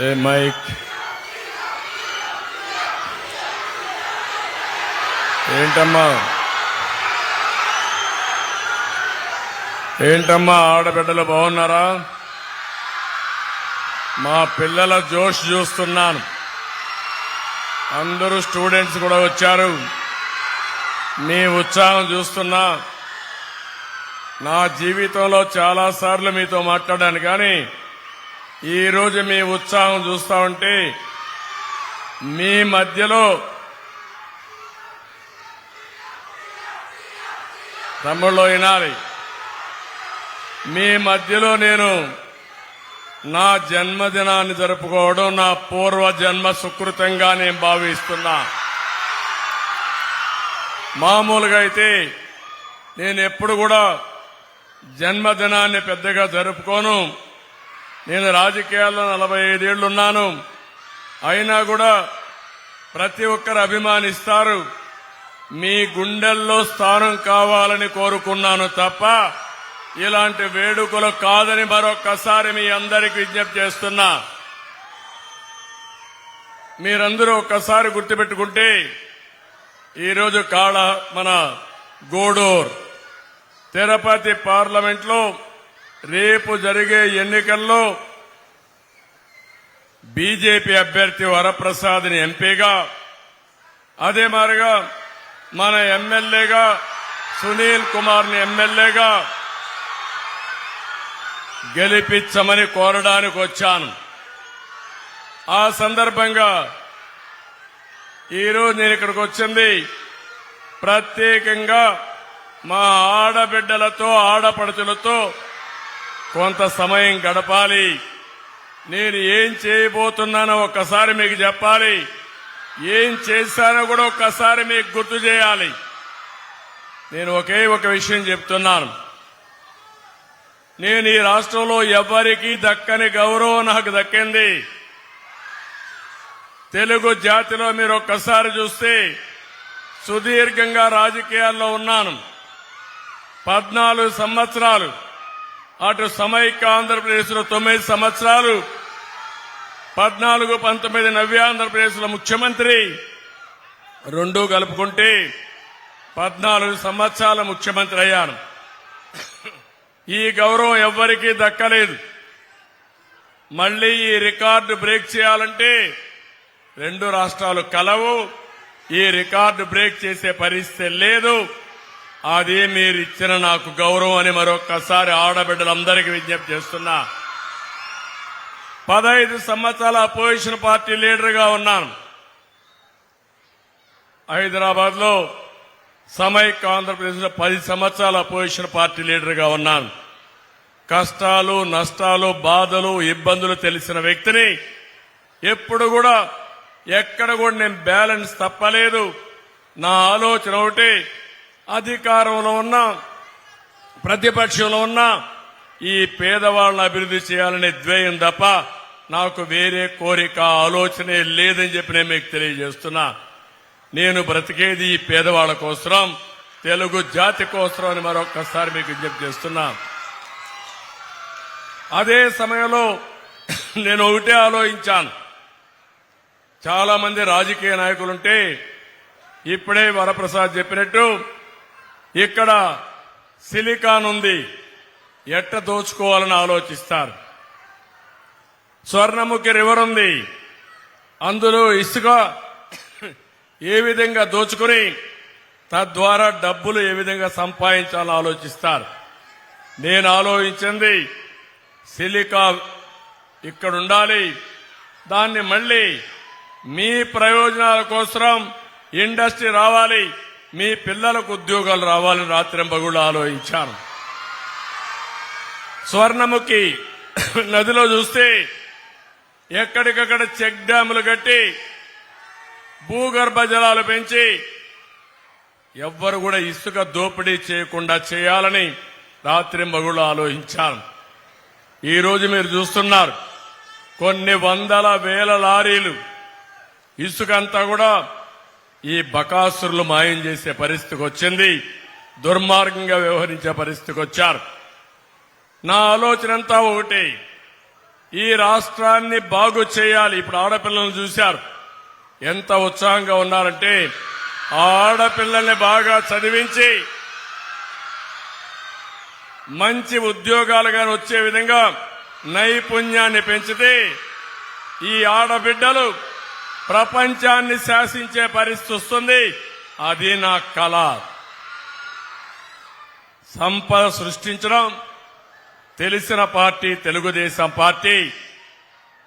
ఏ mic ఏంటమ్మా ఆడబిడ్డలు బాగున్నారా? మా పిల్లల జోష్ చూస్తున్నాను. అందరూ స్టూడెంట్స్ కూడా వచ్చారు. మీ ఉత్సాహం చూస్తున్నా. నా జీవితంలో చాలా సార్లు మీతో మాట్లాడాను, కానీ ఈరోజు మీ ఉత్సాహం చూస్తా ఉంటే మీ మధ్యలో తమ్ముళ్ళు వినాలి. మీ మధ్యలో నేను నా జన్మదినాన్ని జరుపుకోవడం నా పూర్వ జన్మ సుకృతంగా నేను భావిస్తున్నా. మామూలుగా అయితే నేను ఎప్పుడు కూడా జన్మదినాన్ని పెద్దగా జరుపుకోను. నేను రాజకీయాల్లో 45 ఏళ్లు ఉన్నాను. అయినా కూడా ప్రతి ఒక్కరు అభిమానిస్తారు. మీ గుండెల్లో స్థానం కావాలని కోరుకున్నాను తప్ప ఇలాంటి వేడుకలు కాదని మరొక్కసారి మీ అందరికి విజ్ఞప్తి చేస్తున్నా. మీరందరూ ఒక్కసారి గుర్తుపెట్టుకుంటే ఈరోజు మన గూడూరు తిరుపతి పార్లమెంట్లో రేపు జరిగే ఎన్నికల్లో బీజేపీ అభ్యర్థి వరప్రసాద్ని ఎంపీగా, అదే మాదిరిగా మన ఎమ్మెల్యేగా సునీల్ కుమార్ని ఎమ్మెల్యేగా గెలిపించమని కోరడానికి వచ్చాను. ఆ సందర్భంగా ఈరోజు నేను ఇక్కడికి వచ్చింది ప్రత్యేకంగా మా ఆడబిడ్డలతో ఆడపడుచులతో కొంత సమయం గడపాలి. నేను ఏం చేయబోతున్నానో ఒక్కసారి మీకు చెప్పాలి. ఏం చేశానో కూడా ఒక్కసారి మీకు గుర్తు చేయాలి. నేను ఒకే ఒక విషయం చెప్తున్నాను. నేను ఈ రాష్ట్రంలో ఎవరికీ దక్కని గౌరవం నాకు దక్కింది. తెలుగు జాతిలో మీరు ఒక్కసారి చూస్తే సుదీర్ఘంగా రాజకీయాల్లో ఉన్నాను. 14 సంవత్సరాలు, అటు సమైక్య ఆంధ్రప్రదేశ్లో 9 సంవత్సరాలు, 14-19 నవ్య ఆంధ్రప్రదేశ్లో ముఖ్యమంత్రి, 2 కలుపుకుంటే 14 సంవత్సరాల ముఖ్యమంత్రి అయ్యాను. ఈ గౌరవం ఎవ్వరికీ దక్కలేదు. మళ్లీ ఈ రికార్డు బ్రేక్ చేయాలంటే 2 రాష్ట్రాలు కలవు. ఈ రికార్డు బ్రేక్ చేసే పరిస్థితి లేదు. అది మీరిచ్చిన నాకు గౌరవం అని మరొక్కసారి ఆడబిడ్డలందరికీ విజ్ఞప్తి చేస్తున్నా. 15 సంవత్సరాల అపోజిషన్ పార్టీ లీడర్గా ఉన్నాను. హైదరాబాద్ లో సమైక్య ఆంధ్రప్రదేశ్లో 10 సంవత్సరాల అపోజిషన్ పార్టీ లీడర్గా ఉన్నాను. కష్టాలు, నష్టాలు, బాధలు, ఇబ్బందులు తెలిసిన వ్యక్తిని. ఎప్పుడు కూడా ఎక్కడ కూడా నేను బ్యాలెన్స్ తప్పలేదు. నా ఆలోచన ఒకటి, అధికారంలో ఉన్నా ప్రతిపక్షంలో ఉన్నా ఈ పేదవాళ్ళని అభివృద్ధి చేయాలనే ధ్యేయం తప్ప నాకు వేరే కోరిక ఆలోచనే లేదని చెప్పి నేను మీకు తెలియజేస్తున్నా. నేను బ్రతికేది ఈ పేదవాళ్ల కోసం, తెలుగు జాతి కోసం అని మరొక్కసారి మీకు విజ్ఞప్తి చేస్తున్నా. అదే సమయంలో నేను ఒకటే ఆలోచించాను. చాలా మంది రాజకీయ నాయకులుంటే ఇప్పుడే వరప్రసాద్ చెప్పినట్టు ఇక్కడ సిలికాన్ ఉంది, ఎట్ట దోచుకోవాలని ఆలోచిస్తారు. స్వర్ణముఖి రివర్ ఉంది, అందులో ఇసుక ఏ విధంగా దోచుకుని తద్వారా డబ్బులు ఏ విధంగా సంపాదించాలని ఆలోచిస్తారు. నేను ఆలోచించింది సిలికా ఇక్కడ ఉండాలి, దాన్ని మళ్లీ మీ ప్రయోజనాల కోసం ఇండస్ట్రీ రావాలి, మీ పిల్లలకు ఉద్యోగాలు రావాలని రాత్రింబగళ్ళు ఆలోచించాను. స్వర్ణముఖి నదిలో చూస్తే ఎక్కడికక్కడ చెక్ డ్యాములు కట్టి భూగర్భ జలాలు పెంచి ఎవ్వరు కూడా ఇసుక దోపిడీ చేయకుండా చేయాలని రాత్రింబగళ్ళు ఆలోచించాను. ఈరోజు మీరు చూస్తున్నారు కొన్ని వందల వేల లారీలు ఇసుక అంతా కూడా ఈ బకాసురులు మాయం చేసే పరిస్థితికి వచ్చింది. దుర్మార్గంగా వ్యవహరించే పరిస్థితికి వచ్చారు. నా ఆలోచన అంతా ఒకటి, ఈ రాష్ట్రాన్ని బాగు చేయాలి. ఇప్పుడు ఆడపిల్లలను చూశారు ఎంత ఉత్సాహంగా ఉన్నారంటే, ఆ ఆడపిల్లల్ని బాగా చదివించి మంచి ఉద్యోగాలుగా వచ్చే విధంగా నైపుణ్యాన్ని పెంచితే ఈ ఆడబిడ్డలు ప్రపంచాన్ని శాసించే పరిస్థితి వస్తుంది. అది నా కళ. సంపద సృష్టించడం తెలిసిన పార్టీ తెలుగుదేశం పార్టీ.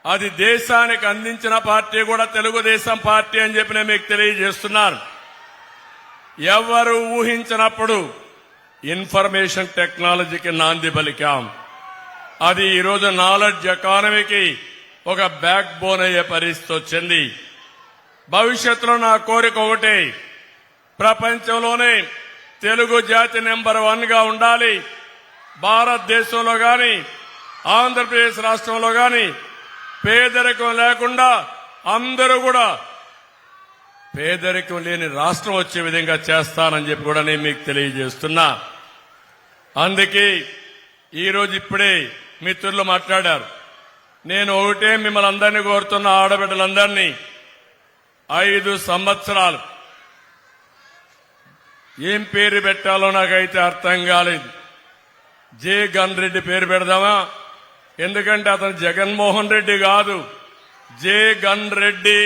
అది దేశానికి అందించిన పార్టీ కూడా తెలుగుదేశం పార్టీ అని చెప్పి నేను మీకు తెలియజేస్తున్నాను. ఎవరు ఊహించినప్పుడు ఇన్ఫర్మేషన్ టెక్నాలజీకి నాంది పలికాం. అది ఈరోజు నాలెడ్జ్ ఎకానమీకి ఒక బ్యాక్ బోన్ అయ్యే పరిస్థితి వచ్చింది. భవిష్యత్తులో నా కోరిక ఒకటే, ప్రపంచంలోనే తెలుగు జాతి నెంబర్ 1 గా ఉండాలి. భారతదేశంలో గాని ఆంధ్రప్రదేశ్ రాష్ట్రంలో గాని పేదరికం లేకుండా అందరూ కూడా పేదరికం లేని రాష్ట్రం వచ్చే విధంగా చేస్తానని చెప్పి కూడా నేను మీకు తెలియజేస్తున్నా. అందుకే ఈరోజు ఇప్పుడే మిత్రులు మాట్లాడారు. నేను ఒకటే మిమ్మల్ని అందరినీ కోరుతున్న, ఆడబిడ్డలందరినీ 5 సంవత్సరాలు ఏం పేరు పెట్టాలో నాకైతే అర్థం కాలేదు. జే గన్ రెడ్డి పేరు పెడదామా? ఎందుకంటే అతను జగన్మోహన్ రెడ్డి కాదు, జే గన్ రెడ్డి,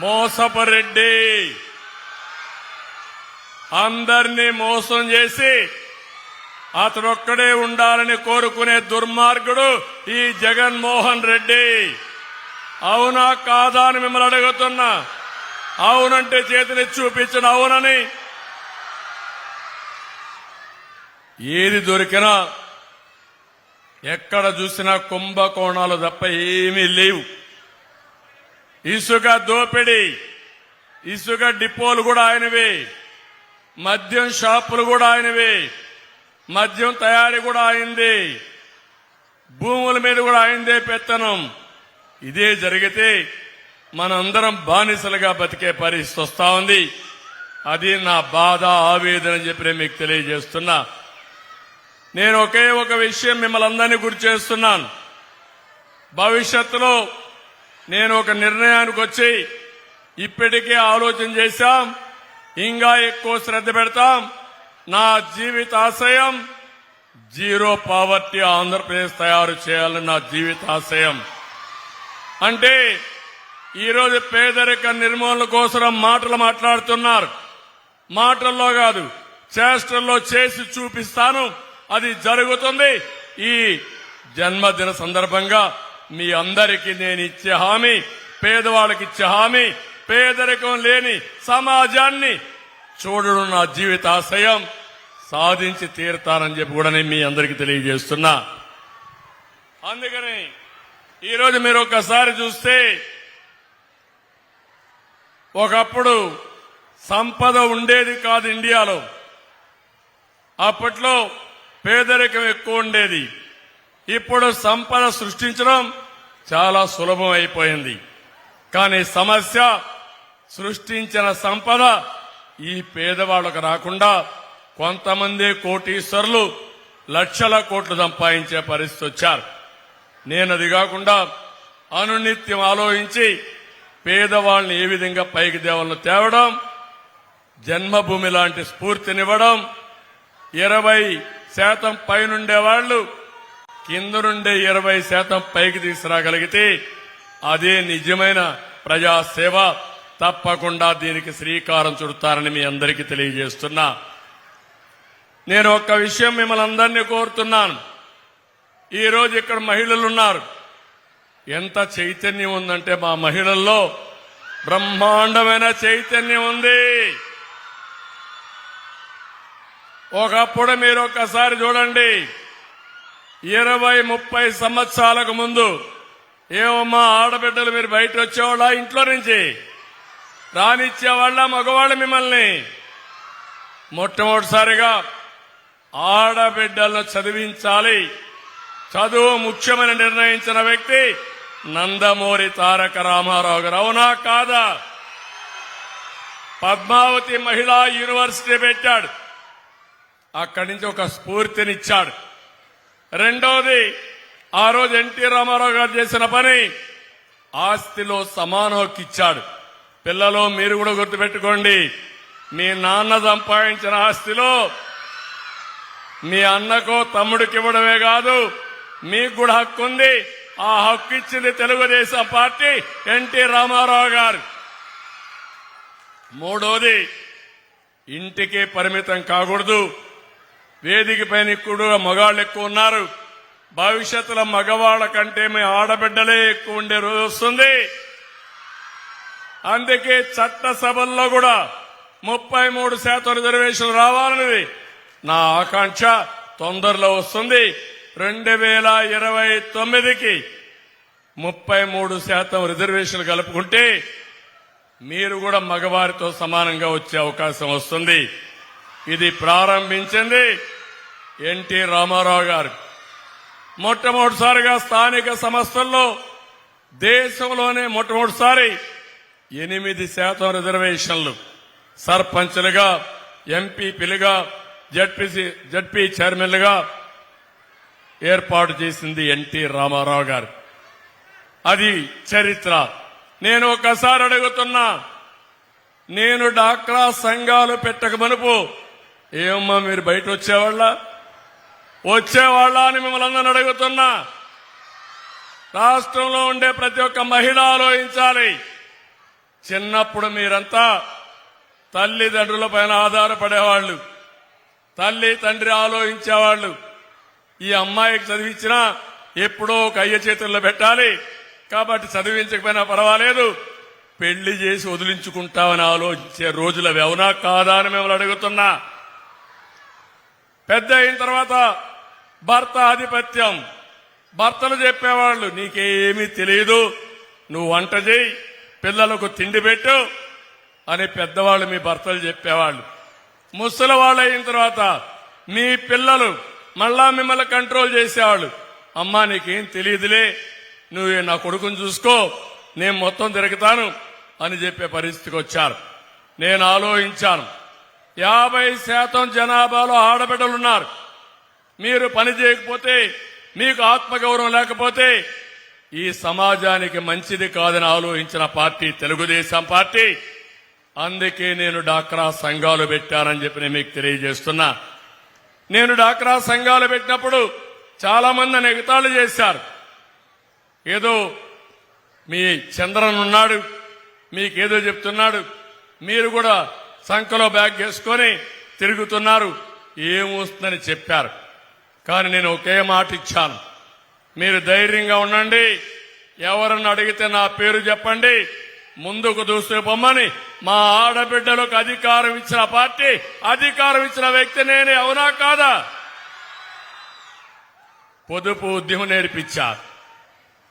మోసపు రెడ్డి. అందరినీ మోసం చేసి అతడొక్కడే ఉండాలని కోరుకునే దుర్మార్గుడు ఈ జగన్మోహన్ రెడ్డి. అవునా కాదా అని మిమ్మల్ని అడుగుతున్నా. అవునంటే చేతిని చూపించిన అవునని. ఏది దొరికినా ఎక్కడ చూసినా కుంభకోణాలు తప్ప ఏమీ లేవు. ఇసుక దోపిడీ, ఇసుక డిపోలు కూడా ఆయనవే, మద్యం షాపులు కూడా ఆయనవే, మద్యం తయారీ కూడా అయింది, భూముల మీద కూడా ఆయనదే పెత్తనం. ఇదే జరిగితే మనందరం బానిసలుగా బతికే పరిస్థితి వస్తా ఉంది. అది నా బాధ, ఆవేదన అని చెప్పి నేను మీకు తెలియజేస్తున్నా. నేను ఒకే ఒక విషయం మిమ్మల్ని అందరినీ గుర్తు చేస్తున్నాను. భవిష్యత్తులో నేను ఒక నిర్ణయానికి వచ్చి ఇప్పటికే ఆలోచన చేశాం, ఇంకా ఎక్కువ శ్రద్ధ పెడతాం. నా జీవితాశయం జీరో పావర్టీ ఆంధ్రప్రదేశ్ తయారు చేయాలని నా జీవితాశయం. అంటే ఈరోజు పేదరిక నిర్మూలన కోసం మాటలు మాట్లాడుతున్నారు. మాటల్లో కాదు, చేష్టల్లో చేసి చూపిస్తాను. అది జరుగుతుంది. ఈ జన్మదిన సందర్భంగా మీ అందరికీ నేను ఇచ్చే హామీ, పేదవాళ్ళకి ఇచ్చే హామీ, పేదరికం లేని సమాజాన్ని చూడడం నా జీవితాశయం. సాధించి తీరుతానని చెప్పి కూడా నేను మీ అందరికీ తెలియజేస్తున్నా. అందుకని ఈరోజు మీరు ఒక్కసారి చూస్తే, ఒకప్పుడు సంపద ఉండేది కాదు ఇండియాలో. అప్పట్లో పేదరికం ఎక్కువ ఉండేది. ఇప్పుడు సంపద సృష్టించడం చాలా సులభం అయిపోయింది. కానీ సమస్య, సృష్టించిన సంపద ఈ పేదవాళ్లకు రాకుండా కొంతమంది కోటీశ్వరులు లక్షల కోట్లు సంపాదించే పరిస్థితి వచ్చారు. నేను అది కాకుండా అనునిత్యం ఆలోచించి పేదవాళ్ళని ఏ విధంగా పైకి దేవాలను తేవడం, జన్మభూమి లాంటి స్ఫూర్తినివ్వడం, 20% పైనుండే వాళ్ళు కింద నుండే 20% పైకి తీసుకురాగలిగితే అదే నిజమైన ప్రజాసేవ. తప్పకుండా దీనికి శ్రీకారం చుడతారని మీ అందరికీ తెలియజేస్తున్నా. నేను ఒక్క విషయం మిమ్మల్ని అందరినీ కోరుతున్నాను. ఈరోజు ఇక్కడ మహిళలు ఉన్నారు. ఎంత చైతన్యం ఉందంటే మా మహిళల్లో బ్రహ్మాండమైన చైతన్యం ఉంది. ఒకప్పుడు మీరు ఒక్కసారి చూడండి, 20-30 సంవత్సరాలకు ముందు ఏమమ్మా ఆడబిడ్డలు మీరు బయట వచ్చేవాళ్ళ, ఇంట్లో నుంచి రానిచ్చేవాళ్ళ మగవాళ్ళు మిమ్మల్ని? మొట్టమొదటిసారిగా ఆడబిడ్డలను చదివించాలి, చదువు ముఖ్యమని నిర్ణయించిన వ్యక్తి నందమూరి తారక రామారావు గారు. అవునా కాదా? పద్మావతి మహిళా యూనివర్సిటీ పెట్టాడు. అక్కడి నుంచి ఒక స్ఫూర్తినిచ్చాడు. రెండోది, ఆ రోజు ఎన్టీ రామారావు గారు చేసిన పని ఆస్తిలో సమాన హక్కు ఇచ్చాడు. పిల్లలు మీరు కూడా గుర్తుపెట్టుకోండి, మీ నాన్న సంపాదించిన ఆస్తిలో మీ అన్నకో తమ్ముడికి ఇవ్వడమే కాదు, మీకు కూడా హక్కు ఉంది. ఆ హక్కు ఇచ్చింది తెలుగుదేశం పార్టీ, ఎన్టీ రామారావు గారు. మూడోది, ఇంటికే పరిమితం కాకూడదు. వేదిక పైన కూడా మగాళ్ళు ఎక్కువ ఉన్నారు. భవిష్యత్తులో మగవాళ్ళ కంటే మీ ఆడబిడ్డలే ఎక్కువ ఉండే రోజు వస్తుంది. అందుకే చట్టసభల్లో కూడా 33% రిజర్వేషన్ రావాలనేది నా ఆకాంక్ష. తొందరలో వస్తుంది. 2029కి 33% రిజర్వేషన్లు కలుపుకుంటే మీరు కూడా మగవారితో సమానంగా వచ్చే అవకాశం వస్తుంది. ఇది ప్రారంభించింది ఎన్టీ రామారావు గారు. మొట్టమొదటిసారిగా స్థానిక సంస్థల్లో దేశంలోనే మొట్టమొదటిసారి 8% రిజర్వేషన్లు సర్పంచ్లుగా, ఎంపీపీలుగా, జడ్పీ చైర్మన్లుగా ఏర్పాటు చేసింది ఎన్టీ రామారావు గారు. అది చరిత్ర. నేను ఒకసారి అడుగుతున్నా, నేను డాక్రా సంఘాలు పెట్టక మునుపు ఏమమ్మా మీరు బయట వచ్చేవాళ్ళ అని మిమ్మల్ని అందరిని అడుగుతున్నా. రాష్ట్రంలో ఉండే ప్రతి ఒక్క మహిళ ఆలోచించాలి. చిన్నప్పుడు మీరంతా తల్లిదండ్రుల పైన ఆధారపడేవాళ్లు, తల్లి తండ్రి ఆలోచించేవాళ్లు. ఈ అమ్మాయికి చదివించినా ఎప్పుడో ఒక అయ్య చేతుల్లో పెట్టాలి కాబట్టి చదివించకపోయినా పర్వాలేదు, పెళ్లి చేసి వదిలించుకుంటామని ఆలోచించే రోజులు అవి అవునా కాదా అని మిమ్మల్ని అడుగుతున్నా. పెద్ద అయిన తర్వాత భర్త ఆధిపత్యం. భర్తలు చెప్పేవాళ్లు నీకేమీ తెలియదు, నువ్వు వంట చేయి, పిల్లలకు తిండి పెట్టు అని పెద్దవాళ్లు మీ భర్తలు చెప్పేవాళ్లు. ముసలి వాళ్ళు అయిన తర్వాత మీ పిల్లలు మళ్ళా మిమ్మల్ని కంట్రోల్ చేసేవాళ్లు. అమ్మా నీకేం తెలియదులే, నువ్వు నా కొడుకుని చూసుకో, నేను మొత్తం తిరుగుతాను అని చెప్పే పరిస్థితికి వచ్చారు. నేను ఆలోచించాను, 50% జనాభాలో ఆడబిడ్డలున్నారు. మీరు పని చేయకపోతే, మీకు ఆత్మగౌరవం లేకపోతే ఈ సమాజానికి మంచిది కాదని ఆలోచించిన పార్టీ తెలుగుదేశం పార్టీ. అందుకే నేను డాక్రా సంఘాలు పెట్టానని చెప్పి నేను మీకు తెలియజేస్తున్నా. నేను డాక్రా సంఘాలు పెట్టినప్పుడు చాలా మంది ఎగతాళి చేశారు. ఏదో మీ చంద్రన్ ఉన్నాడు, మీకేదో చెప్తున్నాడు, మీరు కూడా సంఖలో బ్యాగ్ వేసుకొని తిరుగుతున్నారు, ఏమొస్తుందని చెప్పారు. కానీ నేను ఒకే మాట ఇచ్చాను, మీరు ధైర్యంగా ఉండండి, ఎవరన్నా అడిగితే నా పేరు చెప్పండి, ముందుకు దూసుకుపోమని. మా ఆడబిడ్డలకు అధికారం ఇచ్చిన పార్టీ, అధికారం ఇచ్చిన వ్యక్తి నేనే, అవునా కాదా? పొదుపు ఉద్యమం నేర్పించారు.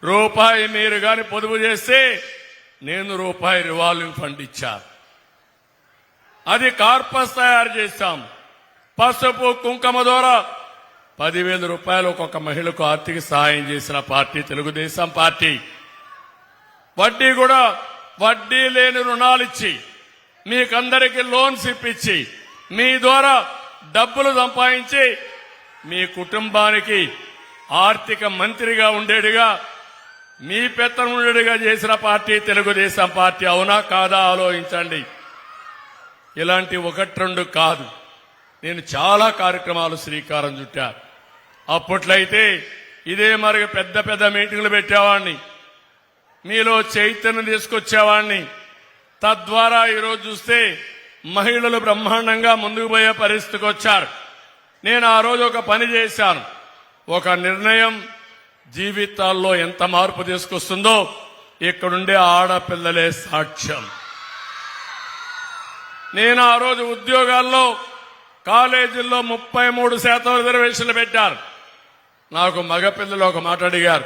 రూపాయి మీరు గాని పొదుపు చేస్తే నేను రూపాయి రివాల్వింగ్ ఫండ్ ఇచ్చాను. అది కార్పస్ తయారు చేశాం. పసుపు కుంకుమ ద్వారా 10,000 రూపాయలు ఒక్కొక్క మహిళకు ఆర్థిక సహాయం చేసిన పార్టీ తెలుగుదేశం పార్టీ. వడ్డీ కూడా వడ్డీ లేని రుణాలిచ్చి, మీకందరికీ లోన్స్ ఇప్పించి, మీ ద్వారా డబ్బులు సంపాదించి మీ కుటుంబానికి ఆర్థిక మంత్రిగా ఉండేడుగా, మీ పెత్తనం ఉండేడుగా చేసిన పార్టీ తెలుగుదేశం పార్టీ, అవునా కాదా ఆలోచించండి. ఇలాంటి 1-2 కాదు, నేను చాలా కార్యక్రమాలు శ్రీకారం చుట్టా. అప్పట్లయితే ఇదే మరి పెద్ద పెద్ద మీటింగ్లు పెట్టేవాడిని, మీలో చైతన్యం తీసుకొచ్చేవాడిని. తద్వారా ఈరోజు చూస్తే మహిళలు బ్రహ్మాండంగా ముందుకు పోయే పరిస్థితికి వచ్చారు. నేను ఆ రోజు ఒక పని చేశాను. ఒక నిర్ణయం జీవితాల్లో ఎంత మార్పు తీసుకొస్తుందో ఇక్కడుండే ఆడపిల్లలే సాక్ష్యం. నేను ఆ రోజు ఉద్యోగాల్లో, కాలేజీల్లో 33% రిజర్వేషన్లు పెట్టారు. నాకు మగపిల్లలు ఒక మాట అడిగారు,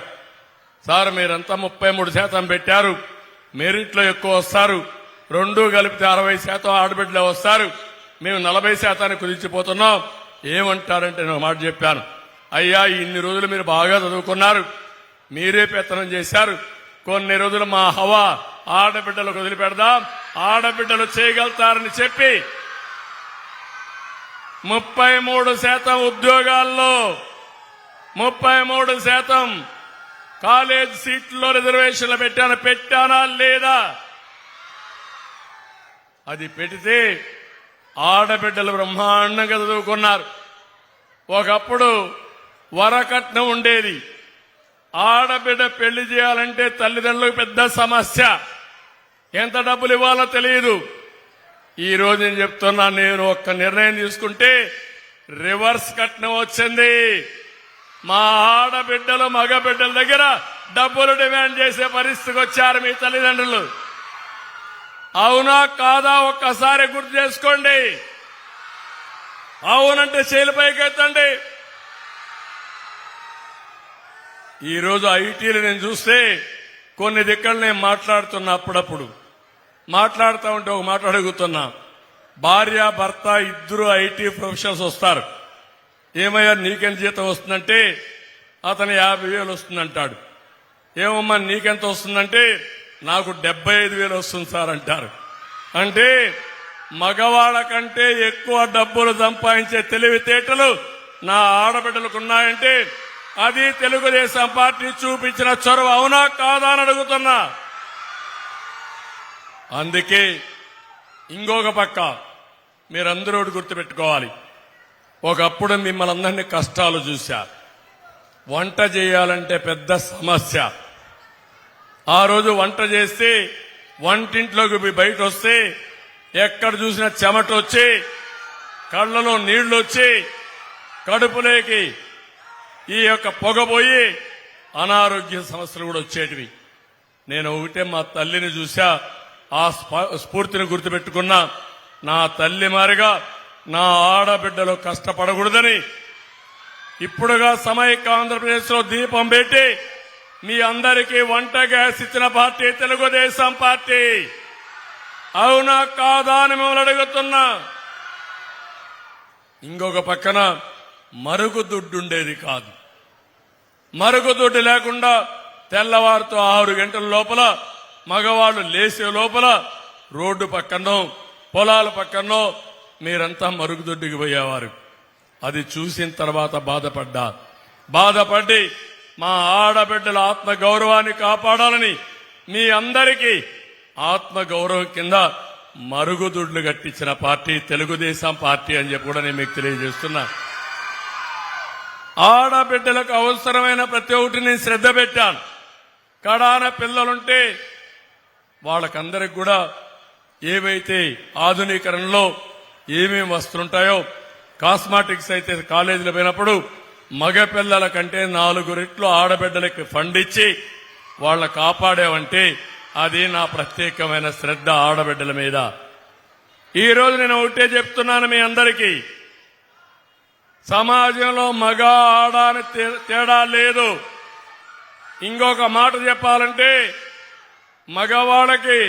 సార్ మీరంతా 33% పెట్టారు, మెరిట్లో ఎక్కువ వస్తారు, 2 కలిపితే 60% ఆడబిడ్డలే వస్తారు, మేము 40% కుదించిపోతున్నాం, ఏమంటారంటే నేను ఒక మాట చెప్పాను, అయ్యా ఇన్ని రోజులు మీరు బాగా చదువుకున్నారు, మీరే పెత్తనం చేశారు, కొన్ని రోజులు మా హవా ఆడబిడ్డలకు వదిలిపెడదాం, ఆడబిడ్డలు చేయగలుగుతారని చెప్పి 33% ఉద్యోగాల్లో 33% కాలేజ్ సీట్లలో రిజర్వేషన్లు పెట్టానా లేదా? అది పెడితే ఆడబిడ్డలు బ్రహ్మాండంగా చదువుకున్నారు. ఒకప్పుడు వరకట్నం ఉండేది. ఆడబిడ్డ పెళ్లి చేయాలంటే తల్లిదండ్రులకు పెద్ద సమస్య. ఎంత డబ్బులు ఇవ్వాలో తెలియదు. ఈ రోజు నేను చెప్తున్నా, నేను ఒక్క నిర్ణయం తీసుకుంటే రివర్స్ కట్నం వచ్చింది. మా ఆడబిడ్డలు మగ బిడ్డల దగ్గర డబ్బులు డిమాండ్ చేసే పరిస్థితికి వచ్చారు మీ తల్లిదండ్రులు. అవునా కాదా ఒక్కసారి గుర్తు చేసుకోండి. అవునంటే చేతుల పైకెత్తండి. ఈరోజు ఐటీలు నేను చూస్తే కొన్ని దిక్కలు నేను మాట్లాడుతున్నా. అప్పుడప్పుడు మాట్లాడుతూ ఉంటే ఒక మాట అడుగుతున్నా. భార్య భర్త ఇద్దరు ఐటీ ప్రొఫెషనల్స్ వస్తారు. ఏమయ్యా నీకెంత జీతం వస్తుందంటే అతను 50,000 వస్తుందంటాడు. ఏమమ్మా నీకెంత వస్తుందంటే నాకు 75,000 వస్తుంది సార్ అంటారు. అంటే మగవాళ్ళ కంటే ఎక్కువ డబ్బులు సంపాదించే తెలివితేటలు నా ఆడబిడ్డలకు ఉన్నాయంటే అది తెలుగుదేశం పార్టీ చూపించిన చొరవ. అవునా కాదా అని అడుగుతున్నా. అందుకే ఇంకొక పక్క మీరందరూ గుర్తుపెట్టుకోవాలి. ఒకప్పుడు మిమ్మల్ని అందరినీ కష్టాలు చూశారు. వంట చేయాలంటే పెద్ద సమస్య. ఆ రోజు వంట చేస్తే వంటింట్లోకి బయట వస్తే ఎక్కడ చూసినా చెమట వచ్చి కళ్ళలో నీళ్లు వచ్చి కడుపులోకి ఈ యొక్క పొగపోయి అనారోగ్య సమస్యలు కూడా వచ్చేటివి. నేను ఒకటే మా తల్లిని చూశా. ఆ స్ఫూర్తిని గుర్తుపెట్టుకున్నా. నా తల్లి మారిగా నా ఆడబిడ్డలు కష్టపడకూడదని ఇప్పుడుగా సమైక్య ఆంధ్రప్రదేశ్ లో దీపం పెట్టి మీ అందరికీ వంట గ్యాస్ ఇచ్చిన పార్టీ తెలుగుదేశం పార్టీ. అవునా కాదా అని మిమ్మల్ని అడుగుతున్నా. ఇంకొక పక్కన మరుగుదొడ్డుండేది కాదు. మరుగుదొడ్డు లేకుండా తెల్లవారుతో 6 గంటల లోపల మగవాళ్లు లేసే లోపల రోడ్డు పక్కనో పొలాల పక్కనో మీరంతా మరుగుదొడ్డికి పోయేవారు. అది చూసిన తర్వాత బాధపడి మా ఆడబిడ్డల ఆత్మ గౌరవాన్ని కాపాడాలని మీ అందరికీ ఆత్మ గౌరవం కింద మరుగుదొడ్లు కట్టించిన పార్టీ తెలుగుదేశం పార్టీ అని చెప్పి కూడా నేను మీకు తెలియజేస్తున్నా. ఆడబిడ్డలకు అవసరమైన ప్రతి ఒక్కటి నేను శ్రద్ధ పెట్టాను. కడాన పిల్లలుంటే వాళ్ళకందరికి కూడా ఏవైతే ఆధునీకరణలో ఏమేమి వస్తుంటాయో కాస్మాటిక్స్ అయితే కాలేజీలో పోయినప్పుడు మగ పిల్లల కంటే 4 రెట్లు ఆడబిడ్డలకి ఫండ్ ఇచ్చి వాళ్ళ కాపాడావంటే అది నా ప్రత్యేకమైన శ్రద్ధ ఆడబిడ్డల మీద. ఈ రోజు నేను ఒకటే చెప్తున్నాను మీ అందరికీ, సమాజంలో మగ ఆడ అని తేడా లేదు. ఇంకొక మాట చెప్పాలంటే మగవాళ్ళకి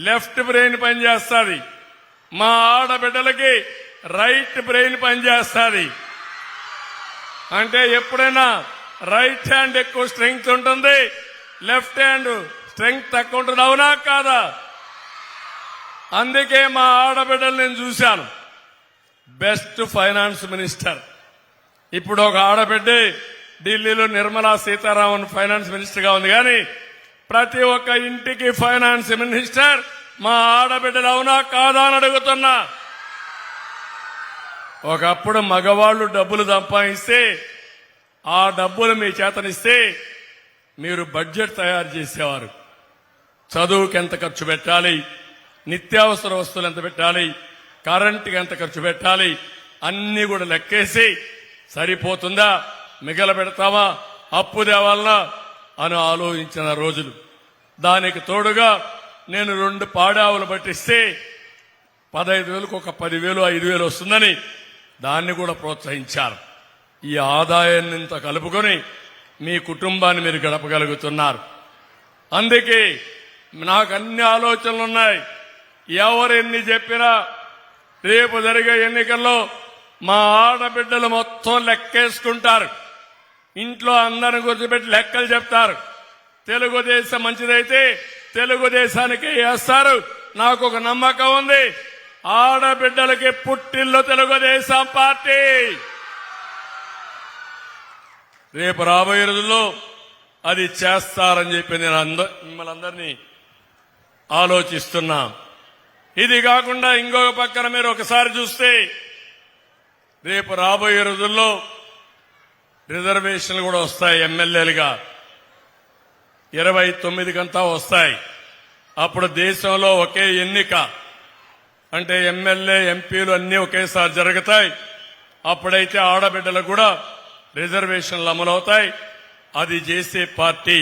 లెఫ్ట్ బ్రెయిన్ పనిచేస్తుంది, మా ఆడబిడ్డలకి రైట్ బ్రెయిన్ పనిచేస్తుంది. అంటే ఎప్పుడైనా రైట్ హ్యాండ్ ఎక్కువ స్ట్రెంగ్త్ ఉంటుంది, లెఫ్ట్ హ్యాండ్ స్ట్రెంగ్త్ తక్కువ ఉంటుంది. అవునా కాదా? అందుకే మా ఆడబిడ్డలు నేను చూశాను. బెస్ట్ ఫైనాన్స్ మినిస్టర్ ఇప్పుడు ఒక ఆడబిడ్డ ఢిల్లీలో నిర్మలా సీతారామన్ ఫైనాన్స్ మినిస్టర్ గా ఉంది. కానీ ప్రతి ఒక్క ఇంటికి ఫైనాన్స్ మినిస్టర్ మా ఆడబిడ్డలు. అవునా కాదా అని అడుగుతున్నా. ఒకప్పుడు మగవాళ్లు డబ్బులు సంపాదిస్తే ఆ డబ్బులు మీ చేతనిస్తే మీరు బడ్జెట్ తయారు చేసేవారు. చదువుకి ఎంత ఖర్చు పెట్టాలి, నిత్యావసర వస్తువులు ఎంత పెట్టాలి, కరెంటుకి ఎంత ఖర్చు పెట్టాలి, అన్ని కూడా లెక్కేసి సరిపోతుందా, మిగల పెడతావా, అప్పు తేవాలనా అని ఆలోచించిన రోజులు. దానికి తోడుగా నేను 2 పాడావులు పట్టిస్తే 15,000కు ఒక 10,000 5,000 వస్తుందని దాన్ని కూడా ప్రోత్సహించారు. ఈ ఆదాయాన్ని ఇంత కలుపుకొని మీ కుటుంబాన్ని మీరు గడపగలుగుతున్నారు. అందుకే నాకు అన్ని ఆలోచనలున్నాయి. ఎవరు ఎన్ని చెప్పినా రేపు జరిగే ఎన్నికల్లో మా ఆడబిడ్డలు మొత్తం లెక్కేసుకుంటారు. ఇంట్లో అందరిని గుర్తుపెట్టి లెక్కలు చెప్తారు. తెలుగుదేశం మంచిదైతే తెలుగుదేశానికి వేస్తారు. నాకు ఒక నమ్మకం ఉంది, ఆడబిడ్డలకి పుట్టిల్లు తెలుగుదేశం పార్టీ. రేపు రాబోయే రోజుల్లో అది చేస్తారని చెప్పి నేను మిమ్మల్ని అందరినీ ఆలోచిస్తున్నా. ఇది కాకుండా ఇంకొక పక్కన మీరు ఒకసారి చూస్తే రేపు రాబోయే రోజుల్లో రిజర్వేషన్లు కూడా వస్తాయి. ఎమ్మెల్యేలుగా 29కంతా వస్తాయి. అప్పుడు దేశంలో ఒకే ఎన్నిక అంటే ఎమ్మెల్యే ఎంపీలు అన్నీ ఒకేసారి జరుగుతాయి. అప్పుడైతే ఆడబిడ్డలకు కూడా రిజర్వేషన్లు అమలవుతాయి. అది చేసే పార్టీ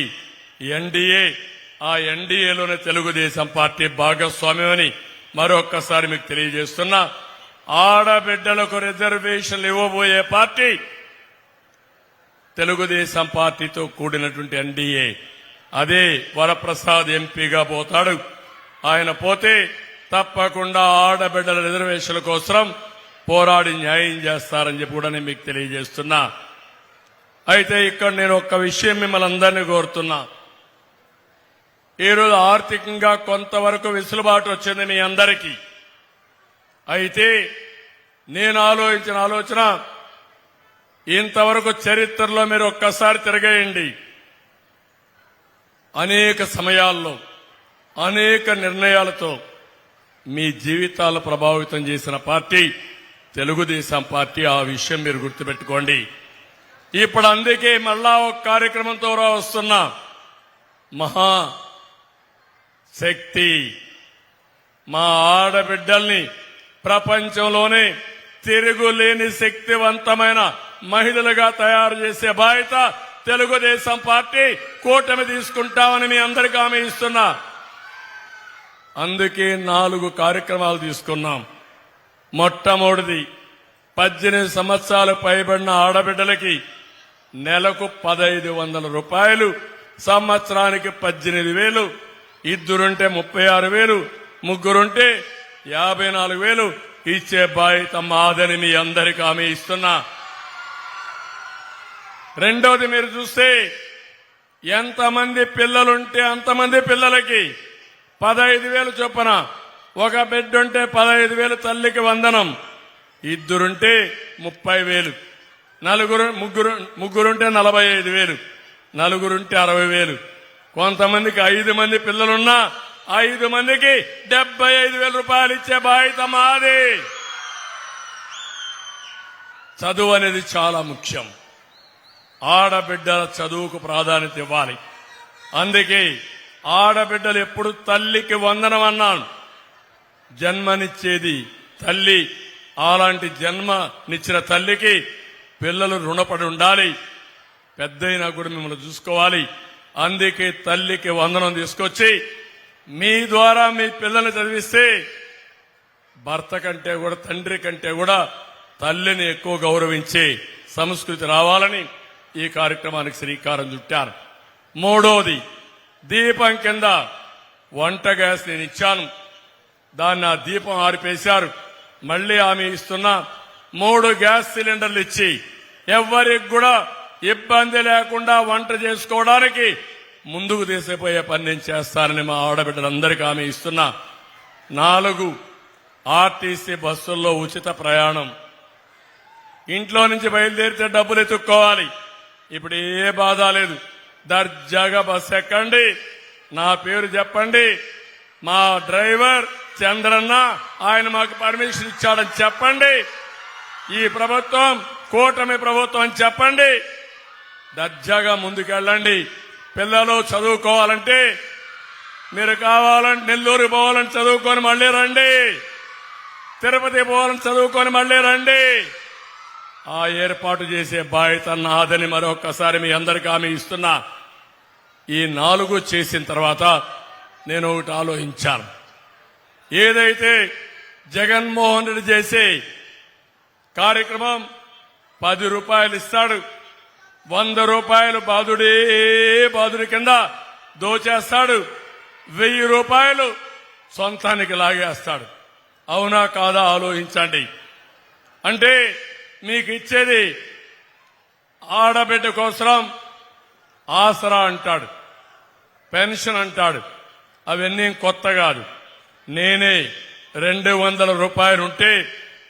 ఎన్డీఏ. ఆ ఎన్డీఏలోనే తెలుగుదేశం పార్టీ భాగస్వామ్యమని మరొక్కసారి మీకు తెలియజేస్తున్నా. ఆడబిడ్డలకు రిజర్వేషన్లు ఇవ్వబోయే పార్టీ తెలుగుదేశం పార్టీతో కూడినటువంటి ఎన్డీఏ. అదే వరప్రసాద్ ఎంపీగా పోతాడు. ఆయన పోతే తప్పకుండా ఆడబిడ్డల రిజర్వేషన్ల కోసం పోరాడి న్యాయం చేస్తారని చెప్పి కూడా నేను మీకు తెలియజేస్తున్నా. అయితే ఇక్కడ నేను ఒక్క విషయం మిమ్మల్ని అందరినీ కోరుతున్నా. ఈరోజు ఆర్థికంగా కొంతవరకు వెసులుబాటు వచ్చింది మీ అందరికీ. అయితే నేను ఆలోచించిన ఆలోచన ఇంతవరకు చరిత్రలో మీరు ఒక్కసారి తిరగేయండి. అనేక సమయాల్లో అనేక నిర్ణయాలతో మీ జీవితాలు ప్రభావితం చేసిన పార్టీ తెలుగుదేశం పార్టీ. ఆ విషయం మీరు గుర్తుపెట్టుకోండి. ఇప్పుడు అందుకే మళ్ళా ఒక కార్యక్రమంతో వస్తున్నా. మహా శక్తి మా ఆడబిడ్డల్ని ప్రపంచంలోనే తిరుగులేని శక్తివంతమైన మహిళలుగా తయారు చేసే బాధ్యత తెలుగుదేశం పార్టీ కూటమి తీసుకుంటామని మీ అందరికీ హామీ ఇస్తున్నా. అందుకే 4 కార్యక్రమాలు తీసుకున్నాం. మొట్టమొదటిది 18 సంవత్సరాలు పైబడిన ఆడబిడ్డలకి నెలకు 1500 రూపాయలు, సంవత్సరానికి 18,000, ఇద్దరుంటే 36,000, ముగ్గురుంటే 54,000 ఇచ్చే బాధ్యత మాదని మీ అందరికీ హామీ ఇస్తున్నా. రెండోది మీరు చూస్తే ఎంతమంది పిల్లలుంటే అంతమంది పిల్లలకి 15,000 చొప్పున, ఒక బిడ్డ ఉంటే 15,000 తల్లికి వందనం, ఇద్దరుంటే 30,000, ముగ్గురుంటే 45,000, నలుగురుంటే 60,000. కొంతమందికి 5 మంది పిల్లలున్నా 5 మందికి 75,000 రూపాయలు ఇచ్చే బాధ్యత మాది. చదువు అనేది చాలా ముఖ్యం. ఆడబిడ్డల చదువుకు ప్రాధాన్యత ఇవ్వాలి. అందుకే ఆడబిడ్డలు ఎప్పుడు తల్లికి వందనం అన్నాను. జన్మనిచ్చేది తల్లి. అలాంటి జన్మనిచ్చిన తల్లికి పిల్లలు రుణపడి ఉండాలి. పెద్దయినా కూడా మిమ్మల్ని చూసుకోవాలి. అందుకే తల్లికి వందనం తీసుకొచ్చి మీ ద్వారా మీ పిల్లల్ని చదివిస్తే భర్త కంటే కూడా తండ్రి కంటే కూడా తల్లిని ఎక్కువ గౌరవించే సంస్కృతి రావాలని ఈ కార్యక్రమానికి శ్రీకారం చుట్టారు. మూడోది దీపం కింద వంట గ్యాస్ నేను ఇచ్చాను. దాన్ని ఆ దీపం ఆరిపేశారు. మళ్లీ హామీ ఇస్తున్నా 3 గ్యాస్ సిలిండర్లు ఇచ్చి ఎవ్వరికి కూడా ఇబ్బంది లేకుండా వంట చేసుకోవడానికి ముందుకు తీసిపోయే పని నేను చేస్తానని మా ఆడబిడ్డలందరికీ హామీ ఇస్తున్నా. 4 ఆర్టీసీ బస్సుల్లో ఉచిత ప్రయాణం. ఇంట్లో నుంచి బయలుదేరితే డబ్బులు ఎత్తుక్కోవాలి. ఇప్పుడు ఏ బాధ లేదు. దర్జాగా బస్సు ఎక్కండి, నా పేరు చెప్పండి, మా డ్రైవర్ చంద్రన్న ఆయన మాకు పర్మిషన్ ఇచ్చాడని చెప్పండి, ఈ ప్రభుత్వం కూటమి ప్రభుత్వం అని చెప్పండి. దర్జాగా ముందుకెళ్ళండి. పిల్లలు చదువుకోవాలంటే మీరు కావాలంటే నెల్లూరు పోవాలని చదువుకొని మళ్లీ రండి, తిరుపతి పోవాలని చదువుకొని మళ్లీ రండి. ఆ ఏర్పాటు చేసే బాధ్యత నాదని మరొకసారి మీ అందరికీ హామీ ఇస్తున్నా. ఈ 4 చేసిన తర్వాత నేను ఒకటి ఆలోచించాను. ఏదైతే జగన్మోహన్ రెడ్డి చేసే కార్యక్రమం 10 రూపాయలు ఇస్తాడు, 100 రూపాయలు బాదుడి కింద దోచేస్తాడు, 1000 రూపాయలు సొంతానికి లాగేస్తాడు. అవునా కాదా ఆలోచించండి. అంటే మీకు ఇచ్చేది ఆడబిడ్డ కోసం ఆసరా అంటాడు, పెన్షన్ అంటాడు. అవన్నీ కొత్త కాదు. నేనే 200 రూపాయలు ఉంటే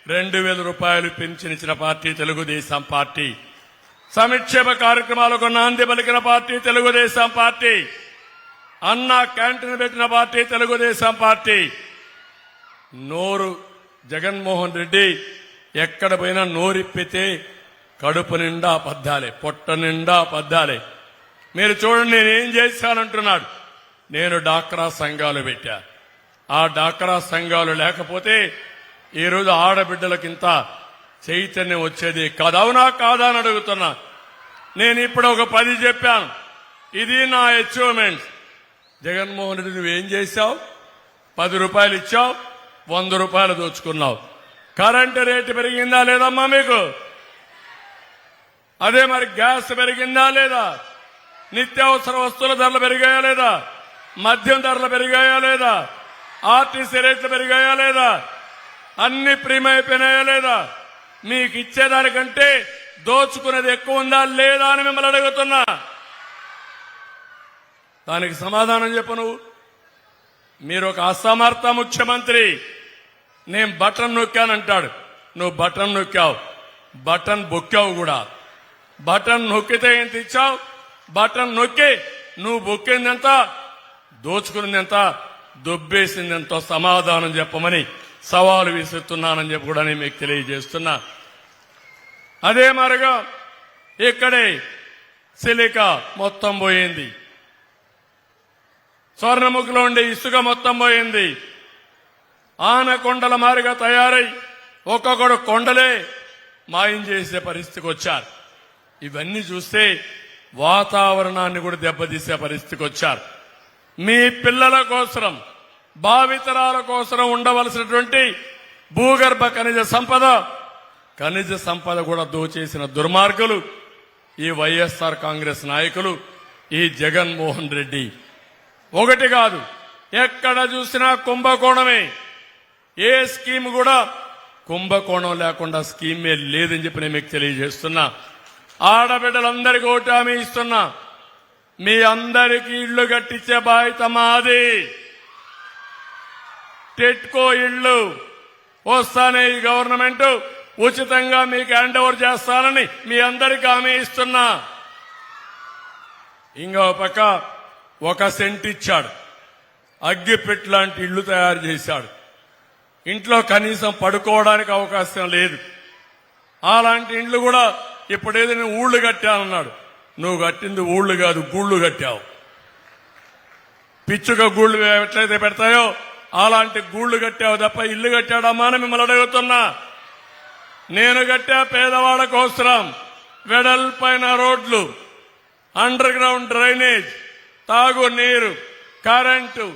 2,000 రూపాయలు పెన్షన్ ఇచ్చిన పార్టీ తెలుగుదేశం పార్టీ. సంక్షేమ కార్యక్రమాలకు నాంది పలికిన పార్టీ తెలుగుదేశం పార్టీ. అన్న క్యాంటీన్ పెట్టిన పార్టీ తెలుగుదేశం పార్టీ. నోరు జగన్మోహన్ రెడ్డి ఎక్కడ పోయినా నోరిప్పితే కడుపు నిండా అబద్ధాలే, పొట్ట నిండా అబద్ధాలే. మీరు చూడండి, నేనేం చేశానంటున్నాడు. నేను డాక్రా సంఘాలు పెట్టా. ఆ డాక్రా సంఘాలు లేకపోతే ఈరోజు ఆడబిడ్డలకింత చైతన్యం వచ్చేది కాదు. అవునా కాదా అని అడుగుతున్నా. నేను ఇప్పుడు ఒక 10 చెప్పాను. ఇది నా అచీవ్మెంట్. జగన్మోహన్ రెడ్డి నువ్వేం చేశావు? 10 రూపాయలు ఇచ్చావు, 100 రూపాయలు దోచుకున్నావు. కరెంటు రేటు పెరిగిందా లేదమ్మా మీకు? అదే మరి గ్యాస్ పెరిగిందా లేదా? నిత్యావసర వస్తువుల ధరలు పెరిగాయా లేదా? మద్యం ధరలు పెరిగాయా లేదా? ఆర్టీసీ రేట్లు పెరిగాయా లేదా? అన్ని ప్రీమియం అయిపోయినాయా లేదా? మీకు ఇచ్చేదానికంటే దోచుకునేది ఎక్కువ ఉందా లేదా అని మిమ్మల్ని అడుగుతున్నా. దానికి సమాధానం చెప్పు నువ్వు. మీరు ఒక అసమర్థ ముఖ్యమంత్రి. నేను బటన్ నొక్కానంటాడు. నువ్వు బటన్ నొక్కావు, బటన్ బొక్కావు కూడా. బటన్ నొక్కితే ఎంత ఇచ్చావు? బటన్ నొక్కి నువ్వు బొక్కిందెంత, దోచుకున్నదెంత, దొబ్బేసిందెంతో సమాధానం చెప్పమని సవాలు విసురుతున్నానని చెప్పి కూడా నేను మీకు తెలియజేస్తున్నా. అదే మరిగా ఇక్కడే సిలిక మొత్తం పోయింది. స్వర్ణముఖిలో ఉండే ఇసుక మొత్తం పోయింది. ఆనకొండల మారిగా తయారై ఒక్కొక్కడు కొండలే మాయం చేసే పరిస్థితికి వచ్చారు. ఇవన్నీ చూస్తే వాతావరణాన్ని కూడా దెబ్బతీసే పరిస్థితికి వచ్చారు. మీ పిల్లల కోసం, భావితరాల కోసం ఉండవలసినటువంటి భూగర్భ ఖనిజ సంపద కూడా దోచేసిన దుర్మార్గులు ఈ వైఎస్ఆర్ కాంగ్రెస్ నాయకులు, ఈ జగన్మోహన్ రెడ్డి. ఒకటి కాదు, ఎక్కడ చూసినా కుంభకోణమే. ఏ స్కీమ్ కూడా కుంభకోణం లేకుండా స్కీమే లేదని చెప్పి నేను మీకు తెలియజేస్తున్నా. ఆడబిడ్డలందరికీ ఓటు హామీ ఇస్తున్నా. మీ అందరికీ ఇళ్లు కట్టించే బాధ్యత మాది. టిట్కో ఇళ్లు వస్తానే ఈ గవర్నమెంట్ ఉచితంగా మీకు హ్యాండ్ ఓవర్ చేస్తానని మీ అందరికీ హామీ ఇస్తున్నా. ఇంకో పక్క 1 సెంట్ ఇచ్చాడు. అగ్గిపెట్టి లాంటి ఇళ్లు తయారు చేశాడు. ఇంట్లో కనీసం పడుకోవడానికి అవకాశం లేదు. అలాంటి ఇండ్లు కూడా ఇప్పుడు ఏదైనా ఊళ్ళు కట్టానన్నాడు. నువ్వు కట్టింది ఊళ్ళు కాదు, గూళ్ళు కట్టావు. పిచ్చుక గూళ్ళు ఎట్లయితే పెడతాయో అలాంటి గూళ్ళు కట్టావు తప్ప ఇల్లు కట్టాడమ్మా అని మిమ్మల్ని అడుగుతున్నా. నేను కట్టా పేదవాళ్ళ కోసం వెడల్పైన రోడ్లు, అండర్ గ్రౌండ్ డ్రైనేజ్, తాగునీరు, కరెంటు,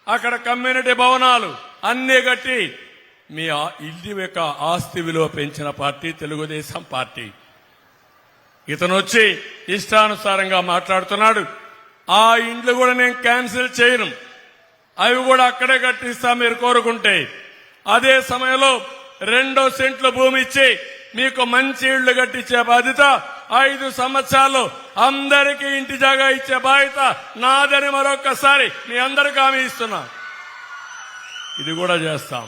అక్కడ కమ్యూనిటీ భవనాలు అన్నీ కట్టి మీ ఇల్లు యొక్క ఆస్తి విలువ పెంచిన పార్టీ తెలుగుదేశం పార్టీ. ఇతను వచ్చి ఇష్టానుసారంగా మాట్లాడుతున్నాడు. ఆ ఇండ్లు కూడా నేను క్యాన్సిల్ చేయను, అవి కూడా అక్కడే కట్టిస్తా మీరు కోరుకుంటే. అదే సమయంలో 2 సెంట్లు భూమి ఇచ్చి మీకు మంచి ఇళ్లు కట్టించే బాధ్యత 5 సంవత్సరాలు అందరికీ ఇంటి జాగా ఇచ్చే బాధ్యత నాదని మరొక్కసారి మీ అందరికీ హామీ ఇస్తున్నా. ఇది కూడా చేస్తాం.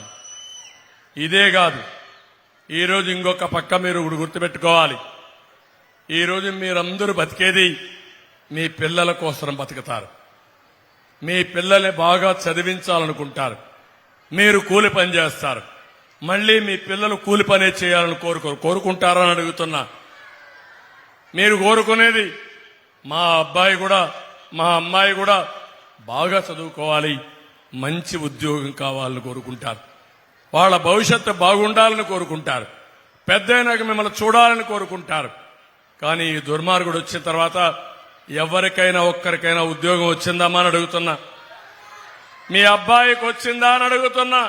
ఇదే కాదు, ఈరోజు ఇంకొక పక్క మీరు గుర్తుపెట్టుకోవాలి. ఈరోజు మీరందరూ బతికేది మీ పిల్లల కోసం బతుకుతారు. మీ పిల్లల్ని బాగా చదివించాలనుకుంటారు. మీరు కూలి పని చేస్తారు. మళ్లీ మీ పిల్లలు కూలి పనే చేయాలని కోరుకుంటారని అడుగుతున్నా. మీరు కోరుకునేది మా అబ్బాయి కూడా మా అమ్మాయి కూడా బాగా చదువుకోవాలి, మంచి ఉద్యోగం కావాలని కోరుకుంటారు. వాళ్ళ భవిష్యత్తు బాగుండాలని కోరుకుంటారు. పెద్దయినాక మిమ్మల్ని చూడాలని కోరుకుంటారు. కానీ ఈ దుర్మార్గుడు వచ్చిన తర్వాత ఎవరికైనా ఒక్కరికైనా ఉద్యోగం వచ్చిందమ్మా అని అడుగుతున్నా. మీ అబ్బాయికి వచ్చిందా అని అడుగుతున్నా.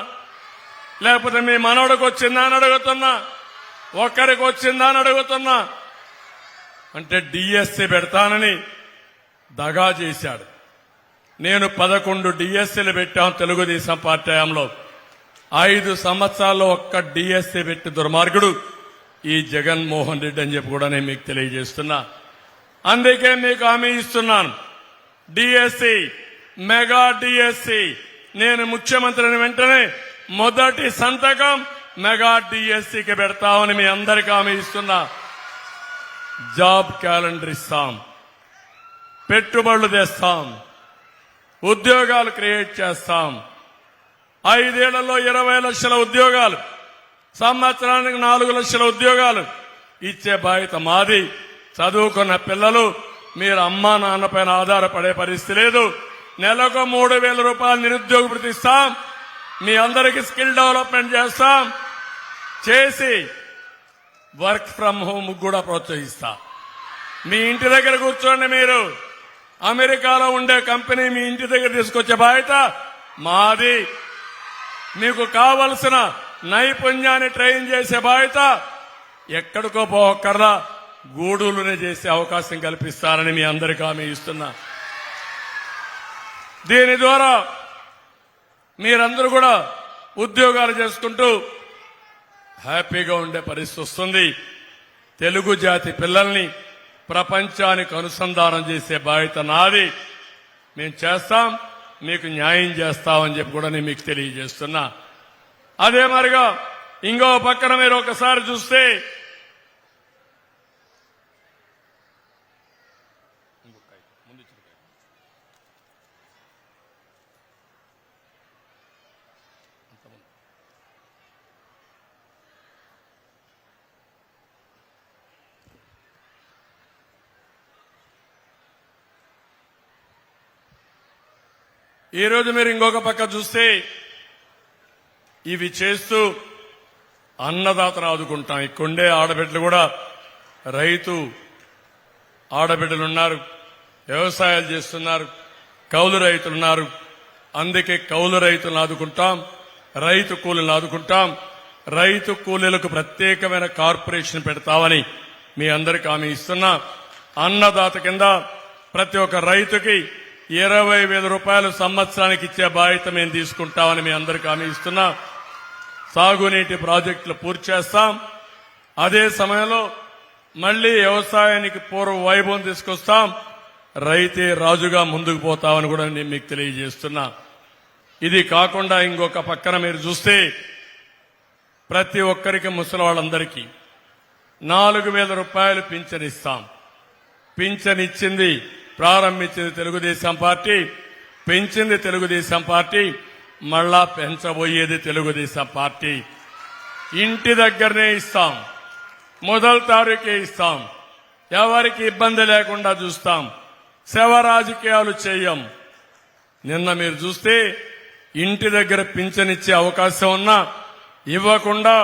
లేకపోతే మీ మనవడికి వచ్చిందా అని అడుగుతున్నా. ఒక్కరికి వచ్చిందా అని అడుగుతున్నా. అంటే డిఎస్సీ పెడతానని దగా చేశాడు. నేను 11 డిఎస్సీలు పెట్టాను తెలుగుదేశం పార్టీ హయాంలో. 5 సంవత్సరాల్లో ఒక్క డిఎస్సీ పెట్టి దుర్మార్గుడు ఈ జగన్మోహన్ రెడ్డి అని చెప్పి కూడా నేను మీకు తెలియజేస్తున్నా. అందుకే మీకు హామీ ఇస్తున్నాను. డిఎస్సీ, మెగా డిఎస్సీ, నేను ముఖ్యమంత్రిని వెంటనే మొదటి సంతకం మెగా డిఎస్సీకి పెడతామని మీ అందరికీ హామీ ఇస్తున్నా. జాబ్ క్యాలెండర్ ఇస్తాం, పెట్టుబడులు తెస్తాం, ఉద్యోగాలు క్రియేట్ చేస్తాం. 5 ఏళ్లలో 20 లక్షల ఉద్యోగాలు, సంవత్సరానికి 4 లక్షల ఉద్యోగాలు ఇచ్చే బాధ్యత మాది. చదువుకున్న పిల్లలు మీరు అమ్మా నాన్న పైన ఆధారపడే పరిస్థితి లేదు. నెలకు 3,000 రూపాయలు నిరుద్యోగ భృతి ఇస్తాం. మీ అందరికీ స్కిల్ డెవలప్మెంట్ చేస్తాం. చేసి వర్క్ ఫ్రం హోమ్ కూడా ప్రోత్సహిస్తా. మీ ఇంటి దగ్గర కూర్చోండి. మీరు అమెరికాలో ఉండే కంపెనీ మీ ఇంటి దగ్గర తీసుకొచ్చే బాధ్యత మాది. మీకు కావలసిన నైపుణ్యాన్ని ట్రైన్ చేసే బాధ్యత ఎక్కడికో పోకర్లా గూడూరులోనే చేసే అవకాశం కల్పిస్తారని మీ అందరికీ హామీ ఇస్తున్నా. దీని ద్వారా మీరందరూ కూడా ఉద్యోగాలు చేసుకుంటూ హ్యాపీగా ఉండే పరిస్థితి వస్తుంది. తెలుగు జాతి పిల్లల్ని ప్రపంచానికి అనుసంధానం చేసే బాధ్యత నాది. మేము చేస్తాం, మీకు న్యాయం చేస్తామని చెప్పి కూడా నేను మీకు తెలియజేస్తున్నా. అదే మరిగా ఇంకో పక్కన మీరు ఒకసారి చూస్తే ఈ రోజు మీరు ఇంకొక పక్క చూస్తే ఇవి చేస్తూ అన్నదాతను ఆదుకుంటాం. ఇక్కడుండే ఆడబిడ్డలు కూడా రైతు ఆడబిడ్డలున్నారు, వ్యవసాయాలు చేస్తున్నారు, కౌలు రైతులున్నారు. అందుకే కౌలు రైతులను ఆదుకుంటాం, రైతు కూలీలను ఆదుకుంటాం. రైతు కూలీలకు ప్రత్యేకమైన కార్పొరేషన్ పెడతామని మీ అందరికీ హామీ ఇస్తున్నా. అన్నదాత కింద ప్రతి ఒక్క రైతుకి 20,000 రూపాయలు సంవత్సరానికి ఇచ్చే బాధ్యత మేము తీసుకుంటామని మీ అందరికీ హామీ ఇస్తున్నా. సాగునీటి ప్రాజెక్టులు పూర్తి చేస్తాం. అదే సమయంలో మళ్లీ వ్యవసాయానికి పూర్వ వైభవం తీసుకొస్తాం. రైతే రాజుగా ముందుకు పోతామని కూడా నేను మీకు తెలియజేస్తున్నా. ఇది కాకుండా ఇంకొక పక్కన మీరు చూస్తే ప్రతి ఒక్కరికి ముసలి వాళ్ళందరికీ 4,000 రూపాయలు పింఛన్ ఇస్తాం. పింఛన్ ఇచ్చింది ప్రారంభించింది తెలుగుదేశం పార్టీ, పెంచింది తెలుగుదేశం పార్టీ, మళ్ళా పెంచబోయేది తెలుగుదేశం పార్టీ. ఇంటి దగ్గరనే ఇస్తాం, మొదటి తారీఖే ఇస్తాం. ఎవరికి ఇబ్బంది లేకుండా చూస్తాం. శవ రాజకీయాలు చేయం. నిన్న మీరు చూస్తే ఇంటి దగ్గర పింఛన్ ఇచ్చే అవకాశం ఉన్నా ఇవ్వకుండా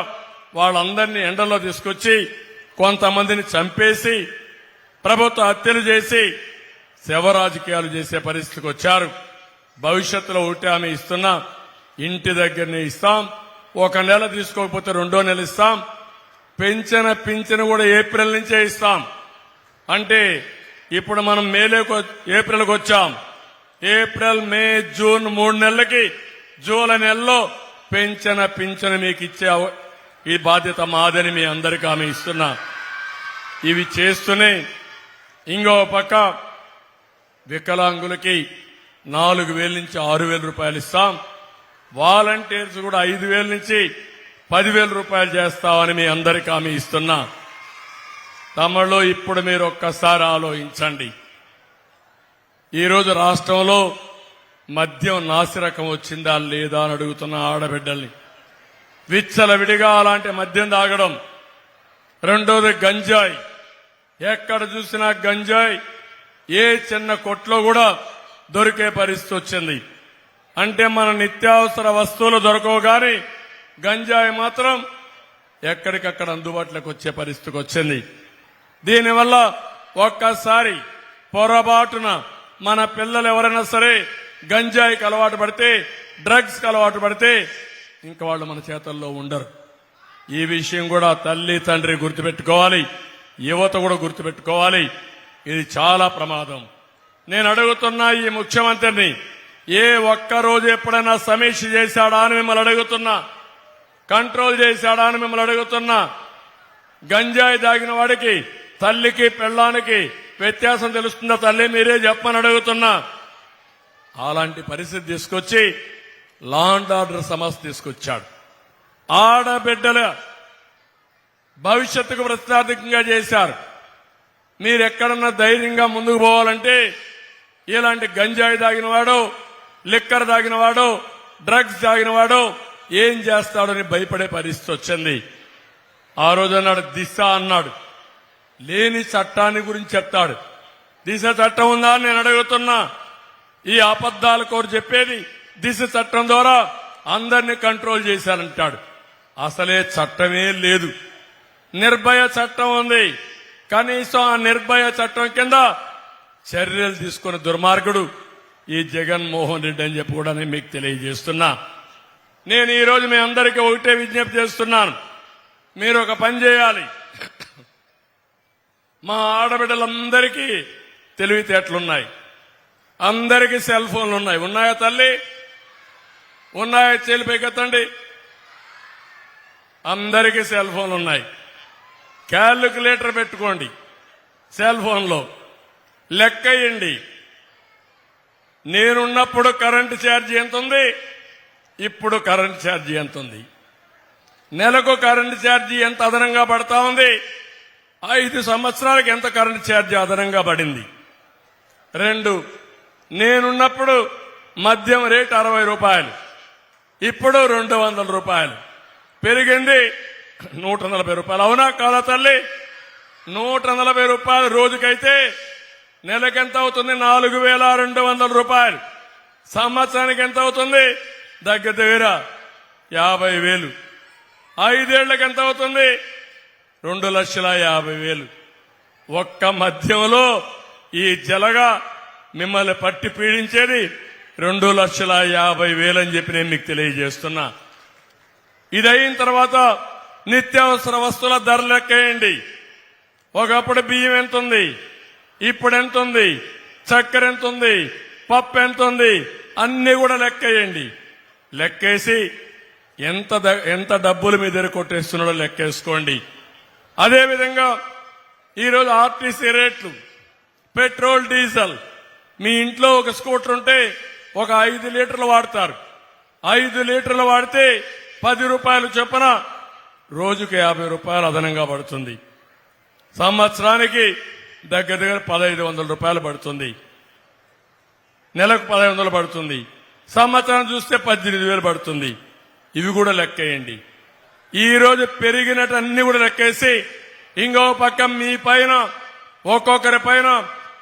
వాళ్ళందరినీ ఎండలో తీసుకొచ్చి కొంతమందిని చంపేసి ప్రభుత్వ హత్యలు చేసి శవ రాజకీయాలు చేసే పరిస్థితికి వచ్చారు. భవిష్యత్తులో ఒకటి హామీ ఇస్తున్నా, ఇంటి దగ్గరనే ఇస్తాం. 1 నెల తీసుకోకపోతే 2వ నెల ఇస్తాం. పింఛను కూడా ఏప్రిల్ నుంచే ఇస్తాం. అంటే ఇప్పుడు మనం ఏప్రిల్కి వచ్చాం. ఏప్రిల్, మే, జూన్ 3 నెలలకి జూలై నెలలో పింఛను మీకు ఇచ్చే ఈ బాధ్యత మాదని మీ అందరికీ హామీ ఇస్తున్నా. ఇవి చేస్తూనే ఇంకో పక్క వికలాంగులకి 4,000 నుంచి 6,000 రూపాయలు ఇస్తాం. వాలంటీర్స్ కూడా 5,000 నుంచి 10,000 రూపాయలు చేస్తామని మీ అందరికీ హామీ ఇస్తున్నా. తమలో ఇప్పుడు మీరు ఒక్కసారి ఆలోచించండి. ఈరోజు రాష్ట్రంలో మద్యం నాసిరకం వచ్చిందా లేదా అని అడుగుతున్న ఆడబిడ్డల్ని. విచ్చలవిడిగా అలాంటి మద్యం తాగడం. రెండోది గంజాయి. ఎక్కడ చూసినా గంజాయి. ఏ చిన్న కొట్లో కూడా దొరికే పరిస్థితి వచ్చింది. అంటే మన నిత్యావసర వస్తువులు దొరకవు కానీ గంజాయి మాత్రం ఎక్కడికక్కడ అందుబాటులోకి వచ్చే పరిస్థితికి వచ్చింది. దీనివల్ల ఒక్కసారి పొరపాటున మన పిల్లలు ఎవరైనా సరే గంజాయికి అలవాటు పడితే, డ్రగ్స్కి అలవాటు పడితే ఇంకా వాళ్ళు మన చేతల్లో ఉండరు. ఈ విషయం కూడా తల్లి తండ్రి గుర్తుపెట్టుకోవాలి, యువత కూడా గుర్తుపెట్టుకోవాలి. ఇది చాలా ప్రమాదం. నేను అడుగుతున్నా ఈ ముఖ్యమంత్రిని, ఏ ఒక్కరోజు ఎప్పుడైనా సమీక్ష చేశాడా అని మిమ్మల్ని అడుగుతున్నా, కంట్రోల్ చేశాడా అని మిమ్మల్ని అడుగుతున్నా. గంజాయి తాగిన వాడికి తల్లికి పెళ్ళానికి వ్యత్యాసం తెలుస్తుందా తల్లి మీరే చెప్పమని అడుగుతున్నా. అలాంటి పరిస్థితి తీసుకొచ్చి లా అండ్ ఆర్డర్ సమస్య తీసుకొచ్చాడు. ఆడబిడ్డల భవిష్యత్తుకు ప్రతిష్టాత్మకంగా చేశారు. మీరు ఎక్కడన్నా ధైర్యంగా ముందుకు పోవాలంటే ఇలాంటి గంజాయి తాగినవాడో లిక్కర్ తాగినవాడో డ్రగ్స్ తాగినవాడో ఏం చేస్తాడని భయపడే పరిస్థితి వచ్చింది. ఆ రోజు అన్నాడు దిశ అన్నాడు, లేని చట్టాన్ని గురించి చెప్తాడు. దిశ చట్టం ఉందా అని నేను అడుగుతున్నా. ఈ అబద్దాల కోరు చెప్పేది దిశ చట్టం ద్వారా అందరినీ కంట్రోల్ చేశారంటాడు. అసలే చట్టమే లేదు. నిర్భయ చట్టం ఉంది. కనీసం ఆ నిర్భయ చట్టం కింద చర్యలు తీసుకున్న దుర్మార్గుడు ఈ జగన్మోహన్ రెడ్డి అని చెప్పి కూడా నేను మీకు తెలియజేస్తున్నా. నేను ఈ రోజు మీ అందరికీ ఒకటే విజ్ఞప్తి చేస్తున్నాను. మీరు ఒక పని చేయాలి. మా ఆడబిడ్డలందరికీ తెలివితేటలున్నాయి. అందరికీ సెల్ ఫోన్లు ఉన్నాయి. ఉన్నాయా తల్లి? ఉన్నాయా? చేలిపైకెత్తండి. అందరికీ సెల్ ఫోన్లు ఉన్నాయి. క్యాల్కులేటర్ పెట్టుకోండి. సెల్ ఫోన్లో లెక్కయ్యండి. నేనున్నప్పుడు కరెంటు ఛార్జీ ఎంత ఉంది, ఇప్పుడు కరెంటు ఛార్జీ ఎంత ఉంది, నెలకు కరెంటు ఛార్జీ ఎంత అదనంగా పడతా ఉంది, 5 సంవత్సరాలకు ఎంత కరెంటు ఛార్జీ అదనంగా పడింది. 2, నేనున్నప్పుడు మద్యం రేటు 60 రూపాయలు, ఇప్పుడు 200 రూపాయలు పెరిగింది. 140 రూపాయలు. అవునా కాదా తల్లి? 140 రూపాయలు రోజుకైతే నెలకెంత అవుతుంది? 4200 రూపాయలు. సంవత్సరానికి ఎంత అవుతుంది? దగ్గర దగ్గర 50,000. 5 ఏళ్లకు ఎంత అవుతుంది? 2,50,000. ఒక్క మద్యంలో ఈ జలగా మిమ్మల్ని పట్టి పీడించేది 2,50,000 అని చెప్పి నేను మీకు తెలియజేస్తున్నా. ఇదయిన తర్వాత నిత్యావసర వస్తువుల ధరలు లెక్కేయండి. ఒకప్పుడు బియ్యం ఎంత ఉంది, ఇప్పుడు ఎంత ఉంది, చక్కెర ఎంత ఉంది, పప్పు ఎంత ఉంది, అన్ని కూడా లెక్కేయండి. లెక్కేసి ఎంత డబ్బులు మీ దగ్గర కొట్టేస్తున్నాడో లెక్కేసుకోండి. అదేవిధంగా ఈరోజు ఆర్టీసీ రేట్లు, పెట్రోల్, డీజిల్. మీ ఇంట్లో ఒక స్కూటర్ ఉంటే ఒక 5 లీటర్లు వాడతారు. 5 లీటర్లు వాడితే 10 రూపాయలు చొప్పున రోజుకు 50 రూపాయలు అదనంగా పడుతుంది. సంవత్సరానికి దగ్గర దగ్గర 1,500 రూపాయలు పడుతుంది. నెలకు 1,500 పడుతుంది. సంవత్సరం చూస్తే 18,000 పడుతుంది. ఇవి కూడా లెక్కేయండి. ఈ రోజు పెరిగినటన్ని కూడా లెక్కేసి ఇంకో పక్క మీ పైన ఒక్కొక్కరి పైన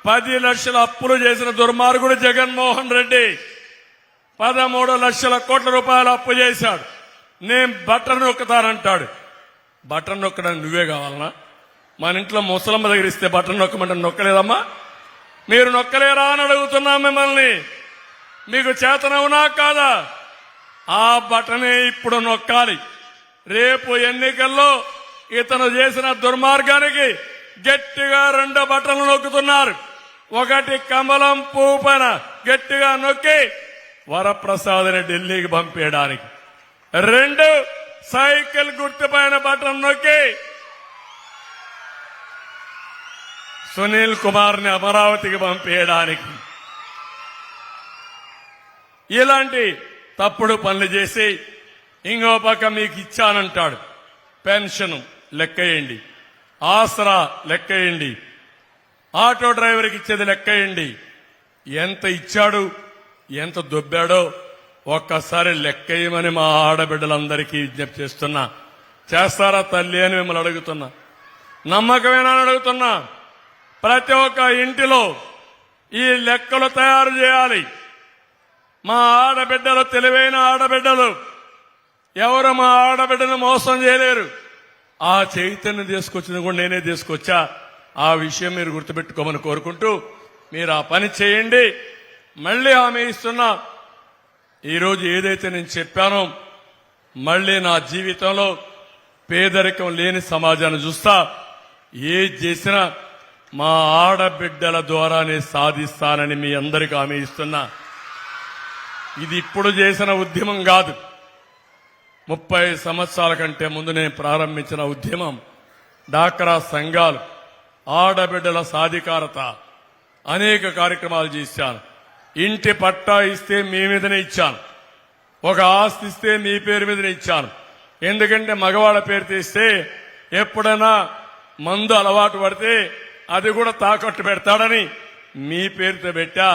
10 లక్షల అప్పులు చేసిన దుర్మార్గుడు జగన్మోహన్ రెడ్డి 13 లక్షల కోట్ల రూపాయలు అప్పు చేశాడు. నేను బటన్ నొక్కుతానంటాడు. బటన్ నొక్కడానికి నువ్వే కావాలనా? మన ఇంట్లో ముసలమ్మ దగ్గర ఇస్తే బటన్ నొక్కమంటే నొక్కలేదమ్మా? మీరు నొక్కలేరా అని అడుగుతున్నా మిమ్మల్ని. మీకు చేతనవునా కాదా? ఆ బటనే ఇప్పుడు నొక్కాలి. రేపు ఎన్నికల్లో ఇతను చేసిన దుర్మార్గానికి గట్టిగా 2 బటన్లు నొక్కుతున్నారు. ఒకటి కమలం పువ్వు పైన గట్టిగా నొక్కి వరప్రసాద్ని ఢిల్లీకి పంపేయడానికి, 2 సైకిల్ గుర్తు పైన బటన్ నొక్కి సునీల్ కుమార్ని అమరావతికి పంపేయడానికి. ఇలాంటి తప్పుడు పనులు చేసి ఇంకో పక్క మీకు ఇచ్చానంటాడు. పెన్షన్ లెక్కేయండి, ఆసరా లెక్కేయండి, ఆటో డ్రైవర్కి ఇచ్చేది లెక్కేయండి. ఎంత ఇచ్చాడు, ఎంత దొబ్బాడో ఒక్కసారి లెక్కేయమని మా ఆడబిడ్డలందరికీ విజ్ఞప్తి చేస్తున్నా. చేస్తారా తల్లి అని మిమ్మల్ని అడుగుతున్నా. నమ్మకమేనా అని అడుగుతున్నా. ప్రతి ఒక్క ఇంటిలో ఈ లెక్కలు తయారు చేయాలి. మా ఆడబిడ్డలు తెలివైన ఆడబిడ్డలు, ఎవరు మా ఆడబిడ్డను మోసం చేయలేరు. ఆ చైతన్యం తీసుకొచ్చింది కూడా నేనే తీసుకొచ్చా. ఆ విషయం మీరు గుర్తుపెట్టుకోమని కోరుకుంటూ మీరు ఆ పని చేయండి. మళ్లీ హామీ ఇస్తున్నా, ఈరోజు ఏదైతే నేను చెప్పానో మళ్లీ నా జీవితంలో పేదరికం లేని సమాజాన్ని చూస్తా. ఏది చేసినా మా ఆడబిడ్డల ద్వారానే సాధిస్తానని మీ అందరికీ హామీ ఇస్తున్నా. ఇది ఇప్పుడు చేసిన ఉద్యమం కాదు. 30 సంవత్సరాల కంటే ముందు నేను ప్రారంభించిన ఉద్యమం. డాక్రా సంఘాలు, ఆడబిడ్డల సాధికారత, అనేక కార్యక్రమాలు చేశాను. ఇంటి పట్టా ఇస్తే మీ మీదనే ఇచ్చాను. ఒక ఆస్తి ఇస్తే మీ పేరు మీదనే ఇచ్చాను. ఎందుకంటే మగవాళ్ళ పేరు తీస్తే ఎప్పుడైనా మందు అలవాటు పడితే అది కూడా తాకట్టు పెడతాడని మీ పేరుతో పెట్టా.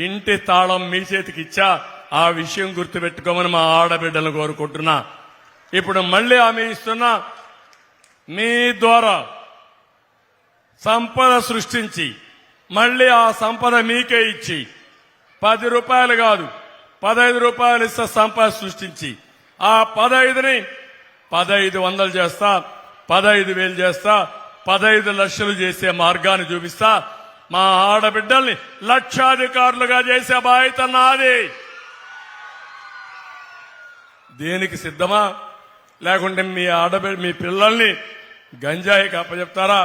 ఇంటి తాళం మీ చేతికి ఇచ్చా. ఆ విషయం గుర్తుపెట్టుకోమని మా ఆడబిడ్డలను కోరుకుంటున్నా. ఇప్పుడు మళ్ళీ హామీ ఇస్తున్నా, మీ ద్వారా సంపద సృష్టించి మళ్ళీ ఆ సంపద మీకే ఇచ్చి 10 రూపాయలు కాదు 15 రూపాయలు ఇస్తా సంపద సృష్టించి ఆ 15ని 1500 చేస్తా, 15,000 చేస్తా, 15 లక్షలు చేసే మార్గాన్ని చూపిస్తా. మా ఆడబిడ్డల్ని లక్షాధికారులుగా చేసే బాధ్యత నాది. దేనికి సిద్ధమా? లేకుంటే మీ పిల్లల్ని గంజాయికి అప్పచెప్తారా,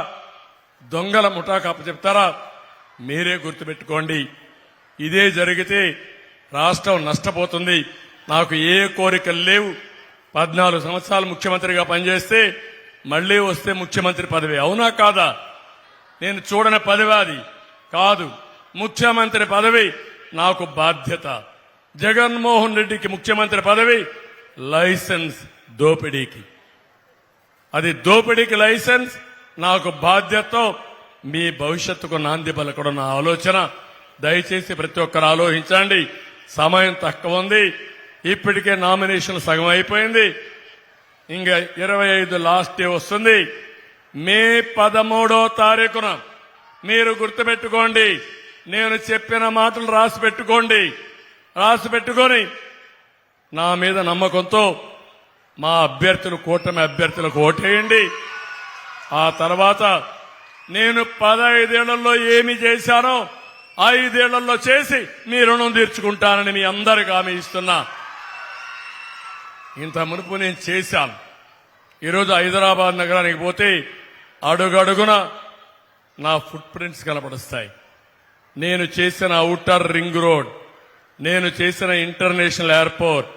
దొంగల ముఠాకు అప్పచెప్తారా? మీరే గుర్తుపెట్టుకోండి. ఇదే జరిగితే రాష్ట్రం నష్టపోతుంది. నాకు ఏ కోరికలు లేవు. 14 సంవత్సరాలు ముఖ్యమంత్రిగా పనిచేస్తే మళ్లీ వస్తే ముఖ్యమంత్రి పదవి, అవునా కాదా? నేను చూడని పదవి అది కాదు. ముఖ్యమంత్రి పదవి నాకు బాధ్యత. జగన్మోహన్ రెడ్డికి ముఖ్యమంత్రి పదవి లైసెన్స్ దోపిడీకి, అది దోపిడీకి లైసెన్స్. నాకు బాధ్యతతో మీ భవిష్యత్తుకు నాంది పలకడం నా ఆలోచన. దయచేసి ప్రతి ఒక్కరు ఆలోచించండి. సమయం తక్కువ ఉంది. ఇప్పటికే నామినేషన్ సగం అయిపోయింది. ఇంకా 25 లాస్ట్ డే వస్తుంది. మే 13వ తారీఖున మీరు గుర్తుపెట్టుకోండి. నేను చెప్పిన మాటలు రాసి పెట్టుకొని నా మీద నమ్మకంతో మా అభ్యర్థులు, కూటమి అభ్యర్థులకు ఓటేయండి. ఆ తర్వాత నేను 15 ఏళ్లలో ఏమి చేశానో 5 ఏళ్లలో చేసి మీ రుణం తీర్చుకుంటానని మీ అందరికీ హామీ ఇస్తున్నా. ఇంత మునుపు నేను చేశాను. ఈరోజు హైదరాబాద్ నగరానికి పోతే అడుగడుగున నా ఫుట్ ప్రింట్స్ కనపడుస్తాయి. నేను చేసిన ఔటర్ రింగ్ రోడ్, నేను చేసిన ఇంటర్నేషనల్ ఎయిర్పోర్ట్,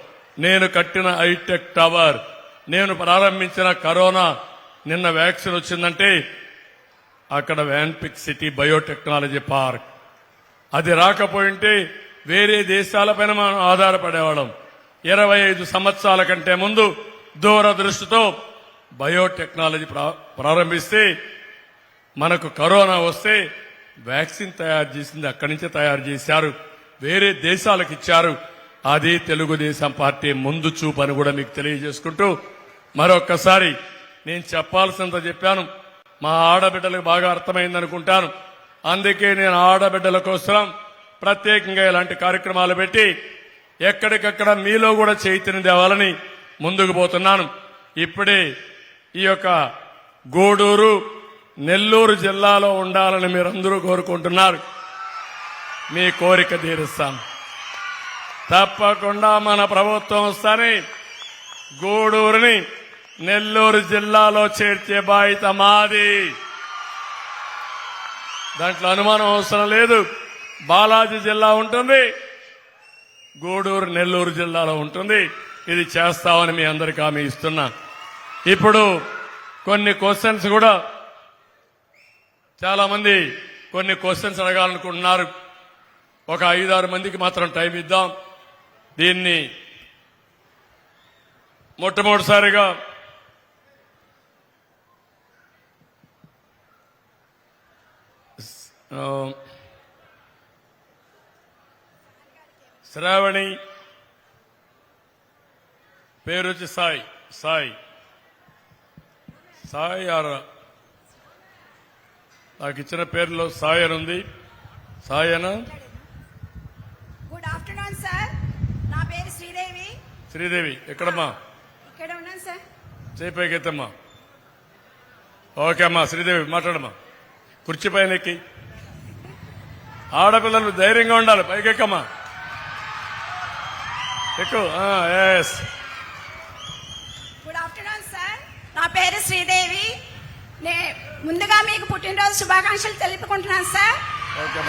నేను కట్టిన హైటెక్ టవర్, నేను ప్రారంభించిన కరోనా, నిన్న వ్యాక్సిన్ వచ్చిందంటే అక్కడ వ్యాన్పిక్ సిటీ బయోటెక్నాలజీ పార్క్. అది రాకపోయింటే వేరే దేశాలపైన మనం ఆధారపడేవాళ్ళం. 25 సంవత్సరాల కంటే ముందు దూరదృష్టితో బయోటెక్నాలజీ ప్రారంభిస్తే మనకు కరోనా వస్తే వ్యాక్సిన్ తయారు చేసింది అక్కడి నుంచే తయారు చేశారు, వేరే దేశాలకు ఇచ్చారు. అది తెలుగుదేశం పార్టీ ముందు చూపు అని కూడా మీకు తెలియజేసుకుంటూ మరొక్కసారి నేను చెప్పాల్సినంత చెప్పాను. మా ఆడబిడ్డలకు బాగా అర్థమైందనుకుంటాను. అందుకే నేను ఆడబిడ్డల కోసం ప్రత్యేకంగా ఇలాంటి కార్యక్రమాలు పెట్టి ఎక్కడికక్కడ మీలో కూడా చైతన్యం తేవాలని ముందుకు పోతున్నాను. ఇప్పుడే ఈ యొక్క గూడూరు, నెల్లూరు జిల్లాలో ఉండాలని మీరందరూ కోరుకుంటున్నారు. మీ కోరిక తీరుస్తాను. తప్పకుండా మన ప్రభుత్వం వస్తానే గూడూరుని నెల్లూరు జిల్లాలో చేర్చే బాధ్యత మాది. దాంట్లో అనుమానం అవసరం లేదు. బాలాజీ జిల్లా ఉంటుంది, గూడూరు నెల్లూరు జిల్లాలో ఉంటుంది. ఇది చేస్తామని మీ అందరికీ హామీ ఇస్తున్నా. ఇప్పుడు కొన్ని క్వశ్చన్స్ కూడా చాలా మంది కొన్ని క్వశ్చన్స్ అడగాలనుకుంటున్నారు. ఒక 5-6 మందికి మాత్రం టైం ఇద్దాం. దీన్ని మొట్టమొదటిసారిగా శ్రావణి, పేరు వచ్చి సాయి నాకు ఇచ్చిన పేరులో సాయి అని ఉంది. సాయి అనా? Good afternoon sir. నా పేరు శ్రీదేవి. ఎక్కడమ్మా? ఇక్కడ ఉన్నాను సార్. చేపైకెత్తమ్మా. ఓకే అమ్మా. శ్రీదేవి మాట్లాడమ్మా. కుర్చీ పైన ఎక్కి. ఆడపిల్లలు ధైర్యంగా ఉండాలి. పైకెక్కమ్మా. ఎక్కువ. ఎస్. Good afternoon sir. నా పేరు శ్రీదేవి. ముందుగా మీకు పుట్టినరోజు శుభాకాంక్షలు తెలుపుకుంటున్నాను సార్.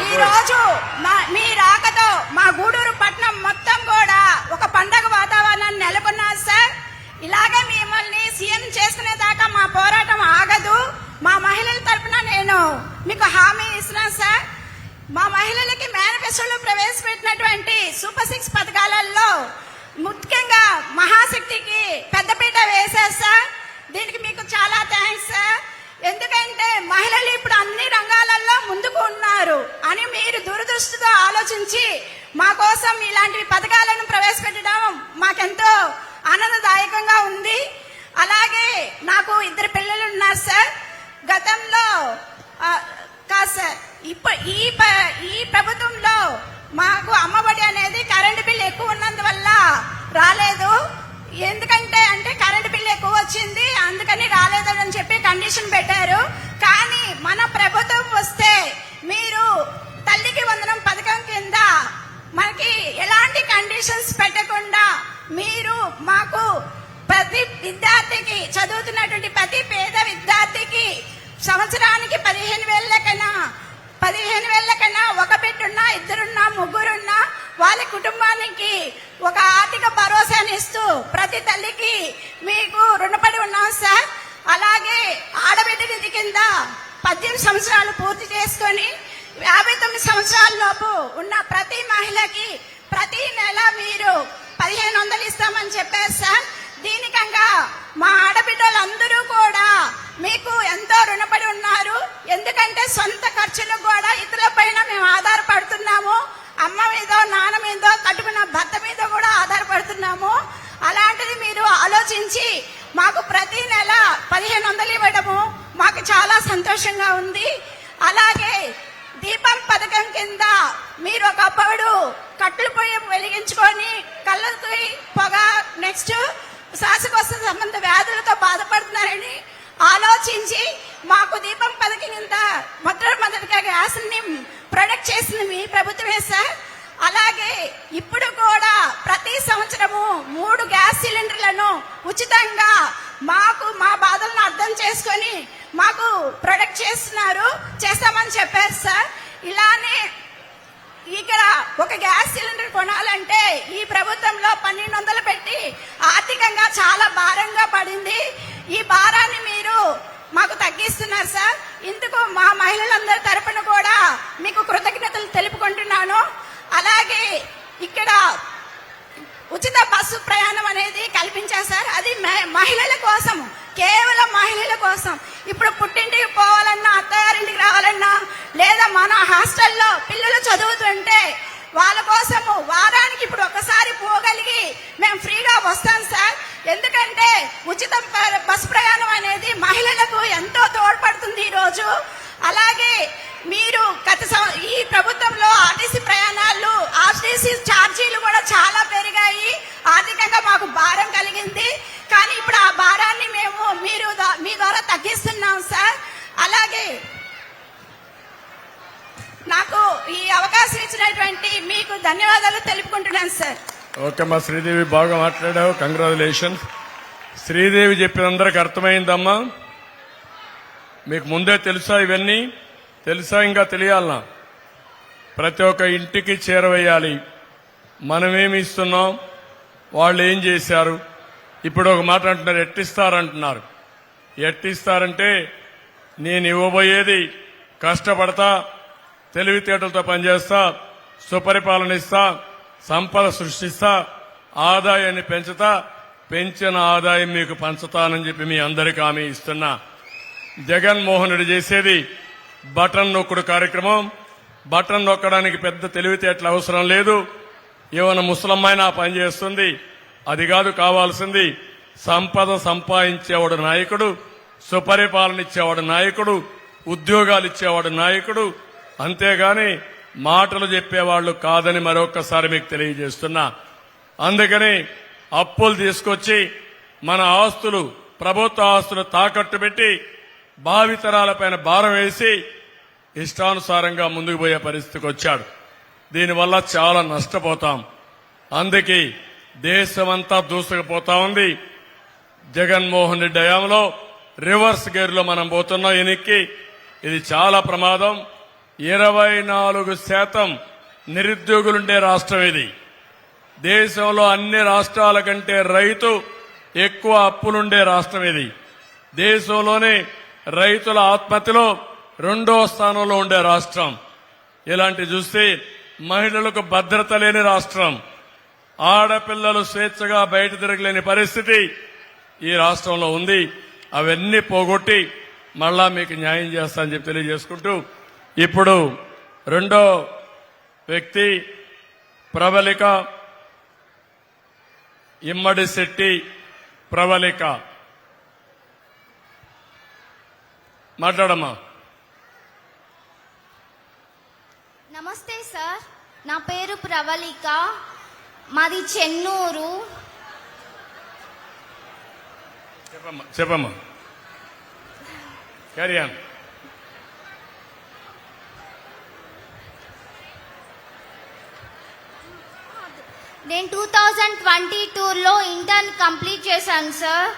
ఈ రోజు మీ రాకతో మా గూడూరు పట్టణం మొత్తం కూడా ఒక పండగ వాతావరణాన్ని నెలకొన్నారు సార్. ఇలాగే మిమ్మల్ని సీఎం చేసుకునేదాకా మా పోరాటం ఆగదు. మా మహిళల తరఫున నేను మీకు హామీ ఇస్తున్నాను సార్. మా మహిళలకి మేనిఫెస్టోలో ప్రవేశపెట్టినటువంటి సూపర్ 6 పథకాలలో ముఖ్యంగా మహాశక్తికి పెద్దపీట వేశారు సార్. దీనికి మీకు చాలా థ్యాంక్స్ సార్. ఎందుకంటే మహిళలు ఇప్పుడు అన్ని రంగాలలో ముందుకు ఉన్నారు అని మీరు దురదృష్టితో ఆలోచించి మా కోసం ఇలాంటి పథకాలను ప్రవేశపెట్టడం మాకెంతో ఆనందదాయకంగా ఉంది. అలాగే నాకు 2 పిల్లలు ఉన్నారు సార్. గతంలో కాదు సార్, ఈ ప్రభుత్వంలో మాకు అమ్మఒడి అనేది కరెంటు బిల్ ఎక్కువ ఉన్నందువల్ల రాలేదు. ఎందుకంటే కరెంటు బిల్ ఎక్కువ వచ్చింది అందుకని రాలేదు అని చెప్పి కండిషన్ పెట్టారు. కానీ మన ప్రభుత్వం వస్తే మీరు తల్లికి వందనం పథకం కింద మనకి ఎలాంటి కండిషన్స్ పెట్టకుండా మీరు మాకు ప్రతి విద్యార్థికి, చదువుతున్నటువంటి ప్రతి పేద విద్యార్థికి సంవత్సరానికి 15,000 కన్నా ఒక బిడ్డున్నా, 2 ముగ్గురున్నా వాళ్ళ కుటుంబానికి ఒక ఆర్థిక భరోసాని ఇస్తూ ప్రతి తల్లికి మీకు రుణపడి ఉన్నాం సార్. అలాగే ఆడబిడ్డ నిధి కింద 18 సంవత్సరాలు పూర్తి చేసుకొని 59 సంవత్సరాల లోపు ఉన్న ప్రతి మహిళకి ప్రతి నెల మీరు 1,500 ఇస్తామని చెప్పారు సార్. దీనికంగా మా ఆడబిడ్డలందరూ కూడా మీకు ఎంతో రుణపడి ఉన్నారు. ఎందుకంటే సొంత ఖర్చులకు కూడా ఇతరుల పైన మేము ఆధారపడుతున్నాము. అమ్మ మీదో, నాన్న మీదో, కట్టుకున్న భర్త మీద కూడా ఆధారపడుతున్నాము. అలాంటిది మీరు ఆలోచించి మాకు ప్రతి నెల 1,500 ఇవ్వడము మాకు చాలా సంతోషంగా ఉంది. అలాగే దీపం పథకం కింద మీరు ఒకప్పుడు కట్టెల పొయ్యి వెలిగించుకొని కళ్ళకి పొగ, నెక్స్ట్ శ్వాసకోశ సంబంధ వ్యాధులతో బాధపడుతున్నారని ఆలోచించి మాకు దీపం పథకం కింద మొట్టమొదటిగా గ్యాస్ ని ప్రొడక్ట్ చేసింది మీ ప్రభుత్వమే సార్. అలాగే ఇప్పుడు కూడా ప్రతి సంవత్సరము 3 గ్యాస్ సిలిండర్లను ఉచితంగా మాకు మా బాధలను అర్థం చేసుకొని మాకు ప్రొడక్ట్ చేస్తామని చెప్పారు సార్. ఇలానే ఇక్కడ ఒక గ్యాస్ సిలిండర్ కొనాలంటే ఈ ప్రభుత్వంలో 1,200 పెట్టి ఆర్థికంగా చాలా భారంగా పడింది. ఈ భారాన్ని మీరు మాకు తగ్గిస్తున్నారు సార్. ఇందుకు మా మహిళలందరి తరపున కూడా మీకు కృతజ్ఞతలు తెలుపుకుంటున్నాను. అలాగే ఇక్కడ ఉచిత బస్సు ప్రయాణం అనేది కల్పించారు సార్. అది మహిళల కోసం, కేవలం మహిళల కోసం. ఇప్పుడు పుట్టింటికి పోవాలన్నా, అత్తగారింటికి రావాలన్నా, లేదా మన హాస్టల్లో పిల్లలు చదువుతుంటే వాళ్ళ కోసము వారానికి ఇప్పుడు ఒకసారి పోగలిగి మేము ఫ్రీగా వస్తాం సార్. ఎందుకంటే ఉచిత బస్సు ప్రయాణం అనేది మహిళలకు ఎంతో తోడ్పడుతుంది ఈ రోజు. అలాగే మీరు ఈ ప్రభుత్వంలో ఆర్టీసీ ప్రయాణాలు, ఆర్టీసీ ఛార్జీలు కూడా చాలా పెరిగాయి. ఆర్థికంగా మాకు భారం కలిగింది. కానీ ఇప్పుడు ఆ భారాన్ని మేము మీ ద్వారా తగ్గిస్తున్నాం సార్. అలాగే నాకు ఈ అవకాశం ఇచ్చినటువంటి మీకు ధన్యవాదాలు తెలుపుకుంటున్నాను సార్. ఓకే మా శ్రీదేవి, బాగా మాట్లాడావు, కంగ్రాచులేషన్స్. శ్రీదేవి చెప్పినందరికి అర్థమైందమ్మా. మీకు ముందే తెలుసా ఇవన్నీ? తెలుసా ఇంకా తెలియాలనా? ప్రతి ఒక్క ఇంటికి చేరవేయాలి. మనమేమి ఇస్తున్నాం, వాళ్ళు ఏం చేశారు. ఇప్పుడు ఒక మాట అంటున్నారు, ఎట్టిస్తారంటున్నారు. ఎట్టిస్తారంటే నేను ఇవ్వబోయేది కష్టపడతా, తెలివితేటలతో పనిచేస్తా, సుపరిపాలన ఇస్తా, సంపద సృష్టిస్తా, ఆదాయాన్ని పెంచుతా, పెంచిన ఆదాయం మీకు పంచుతానని చెప్పి మీ అందరికీ హామీ ఇస్తున్నా. జగన్మోహన్ రెడ్డి చేసేది బటన్ నొక్కుడు కార్యక్రమం. బటన్ నొక్కడానికి పెద్ద తెలివితేటలు అవసరం లేదు. ఏమైనా ముసలమ్మాయినా పని చేస్తుంది. అది కాదు కావాల్సింది, సంపద సంపాదించేవాడు నాయకుడు, సుపరిపాలన ఇచ్చేవాడు నాయకుడు, ఉద్యోగాలు ఇచ్చేవాడు నాయకుడు. అంతేగాని మాటలు చెప్పేవాళ్లు కాదని మరొకసారి మీకు తెలియజేస్తున్నా. అందుకని అప్పులు తీసుకొచ్చి మన ఆస్తులు, ప్రభుత్వ ఆస్తులు తాకట్టు పెట్టి భావితరాలపైన భారం వేసి ఇష్టానుసారంగా ముందుకు పోయే పరిస్థితికి వచ్చాడు. దీనివల్ల చాలా నష్టపోతాం. అందుకే దేశమంతా దూసుకుపోతా ఉంది. జగన్మోహన్ రెడ్డి హయాంలో రివర్స్ గేర్లో మనం పోతున్నాం ఎనిక్కి. ఇది చాలా ప్రమాదం. 24% నిరుద్యోగులుండే రాష్ట్రం ఇది. దేశంలో అన్ని రాష్ట్రాల కంటే రైతు ఎక్కువ అప్పులుండే రాష్ట్రం ఇది. దేశంలోనే రైతుల ఆత్మహత్యలో 2వ స్థానంలో ఉండే రాష్ట్రం. ఇలాంటి చూస్తే మహిళలకు భద్రత లేని రాష్ట్రం, ఆడపిల్లలు స్వేచ్ఛగా బయట తిరగలేని పరిస్థితి ఈ రాష్ట్రంలో ఉంది. అవన్నీ పోగొట్టి మళ్ళా మీకు న్యాయం చేస్తానని చెప్పి తెలియజేసుకుంటూ ఇప్పుడు రెండో వ్యక్తి ప్రబలిక ఇమ్మడి శెట్టి ప్రబలిక మాట్లాడమ్మా. నమస్తే సార్, నా పేరు ప్రవళిక, మాది చెన్నూరు. చెప్పమ్మా క్యారీ ఆన్. నేను 2022లో ఇంటర్ కంప్లీట్ చేశాను సార్.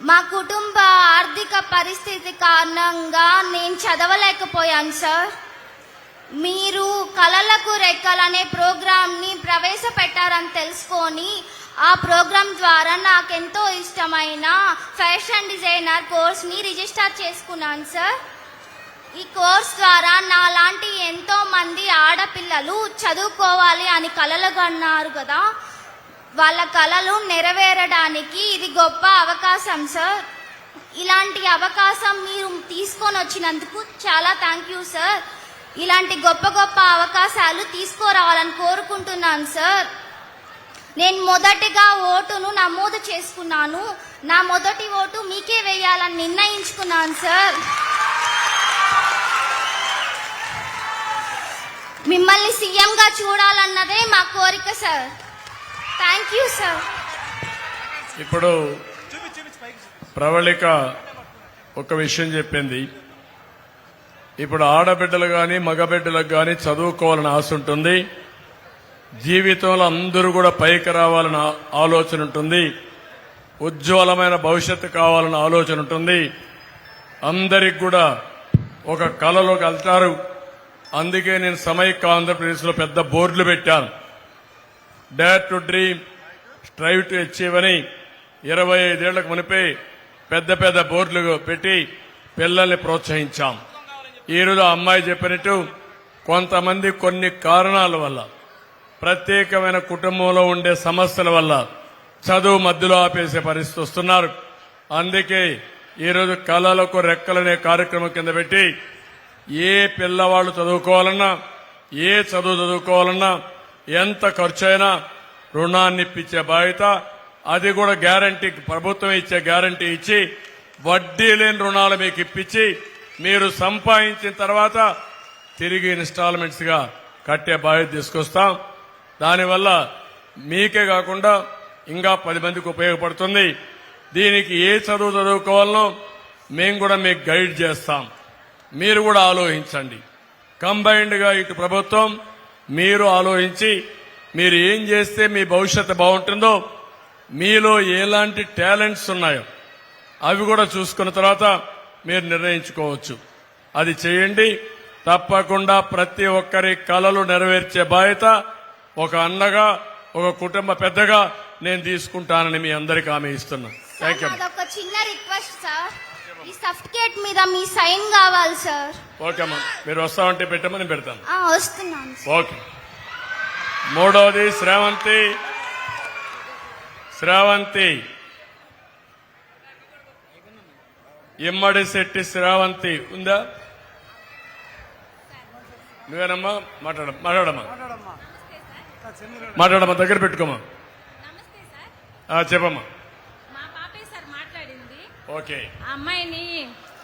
మా కుటుంబ ఆర్థిక పరిస్థితి కారణంగా నేను చదవలేకపోయాను సార్. మీరు కలలకు రెక్కలనే ప్రోగ్రాంని ప్రవేశపెట్టారని తెలుసుకొని ఆ ప్రోగ్రాం ద్వారా నాకెంతో ఇష్టమైన ఫ్యాషన్ డిజైనర్ కోర్స్ని రిజిస్టర్ చేసుకున్నాను సార్. ఈ కోర్స్ ద్వారా నాలాంటి ఎంతో మంది ఆడపిల్లలు చదువుకోవాలి అని కలలు కన్నారు కదా, వాళ్ళ కలలు నెరవేరడానికి ఇది గొప్ప అవకాశం సార్. ఇలాంటి అవకాశం మీరు తీసుకొని వచ్చినందుకు చాలా థ్యాంక్ యూ సార్. ఇలాంటి గొప్ప గొప్ప అవకాశాలు తీసుకురావాలని కోరుకుంటున్నాను సార్. నేను మొదటిగా ఓటును నమోదు చేసుకున్నాను. నా మొదటి ఓటు మీకే వేయాలని నిర్ణయించుకున్నాను సార్. మిమ్మల్ని సీఎంగా చూడాలన్నదే మా కోరిక సార్. Thank you sir. ఇప్పుడు ప్రవళిక ఒక విషయం చెప్పింది. ఇప్పుడు ఆడబిడ్డలు కానీ మగబిడ్డలకు కానీ చదువుకోవాలని ఆశ ఉంటుంది. జీవితంలో అందరూ కూడా పైకి రావాలని ఆలోచన ఉంటుంది. ఉజ్వలమైన భవిష్యత్తు కావాలని ఆలోచన ఉంటుంది. అందరికి కూడా ఒక కలలోకి వెళ్తారు. అందుకే నేను సమైక్య ఆంధ్రప్రదేశ్లో పెద్ద బోర్డులు పెట్టాను. Dare to dream, strive to achieve అని 25 ఏళ్లకు మునిపే పెద్ద పెద్ద బోర్డులు పెట్టి పిల్లల్ని ప్రోత్సహించాం. ఈరోజు ఆ అమ్మాయి చెప్పినట్టు కొంతమంది కొన్ని కారణాల వల్ల, ప్రత్యేకమైన కుటుంబంలో ఉండే సమస్యల వల్ల చదువు మధ్యలో ఆపేసే పరిస్థితి వస్తున్నారు. అందుకే ఈరోజు కళలకు రెక్కలనే కార్యక్రమం కింద పెట్టి ఏ పిల్లవాళ్ళు చదువుకోవాలన్నా, ఏ చదువు చదువుకోవాలన్నా ఎంత ఖర్చు అయినా రుణాన్ని ఇప్పించే బాధ్యత, అది కూడా గ్యారంటీ, ప్రభుత్వం ఇచ్చే గ్యారంటీ ఇచ్చి వడ్డీ లేని రుణాలు మీకు ఇప్పించి మీరు సంపాదించిన తర్వాత తిరిగి ఇన్స్టాల్మెంట్స్ గా కట్టే బాధ్యత తీసుకొస్తాం. దానివల్ల మీకే కాకుండా ఇంకా 10 మందికి ఉపయోగపడుతుంది. దీనికి ఏ చదువు చదువుకోవాలనో మేము కూడా మీకు గైడ్ చేస్తాం. మీరు కూడా ఆలోచించండి. కంబైన్డ్ గా ఇటు ప్రభుత్వం, మీరు ఆలోచించి మీరు ఏం చేస్తే మీ భవిష్యత్తు బాగుంటుందో, మీలో ఎలాంటి టాలెంట్స్ ఉన్నాయో అవి కూడా చూసుకున్న తర్వాత మీరు నిర్ణయించుకోవచ్చు. అది చేయండి. తప్పకుండా ప్రతి ఒక్కరి కలలు నెరవేర్చే బాధ్యత ఒక అన్నగా, ఒక కుటుంబ పెద్దగా నేను తీసుకుంటానని మీ అందరికీ హామీ ఇస్తున్నా. Thank you. ఒక చిన్న రిక్వెస్ట్ సార్, ఈ సర్టిఫికేట్ మీద మీ సైన్ కావాలి సార్. ఓకే అమ్మా, మీరు వస్తామంటే పెట్టమని పెడతాను. వస్తున్నాను. ఓకే. మూడవది శ్రావంతి ఇమ్మడి శెట్టి శ్రావంతి ఉందా? నువ్వేనమ్మా? మాట్లాడమ్మా, దగ్గర పెట్టుకోమా. నమస్తే సార్. చెప్పమ్మా. మా పాపే సార్ మాట్లాడింది. ఓకే. ఆ అమ్మాయిని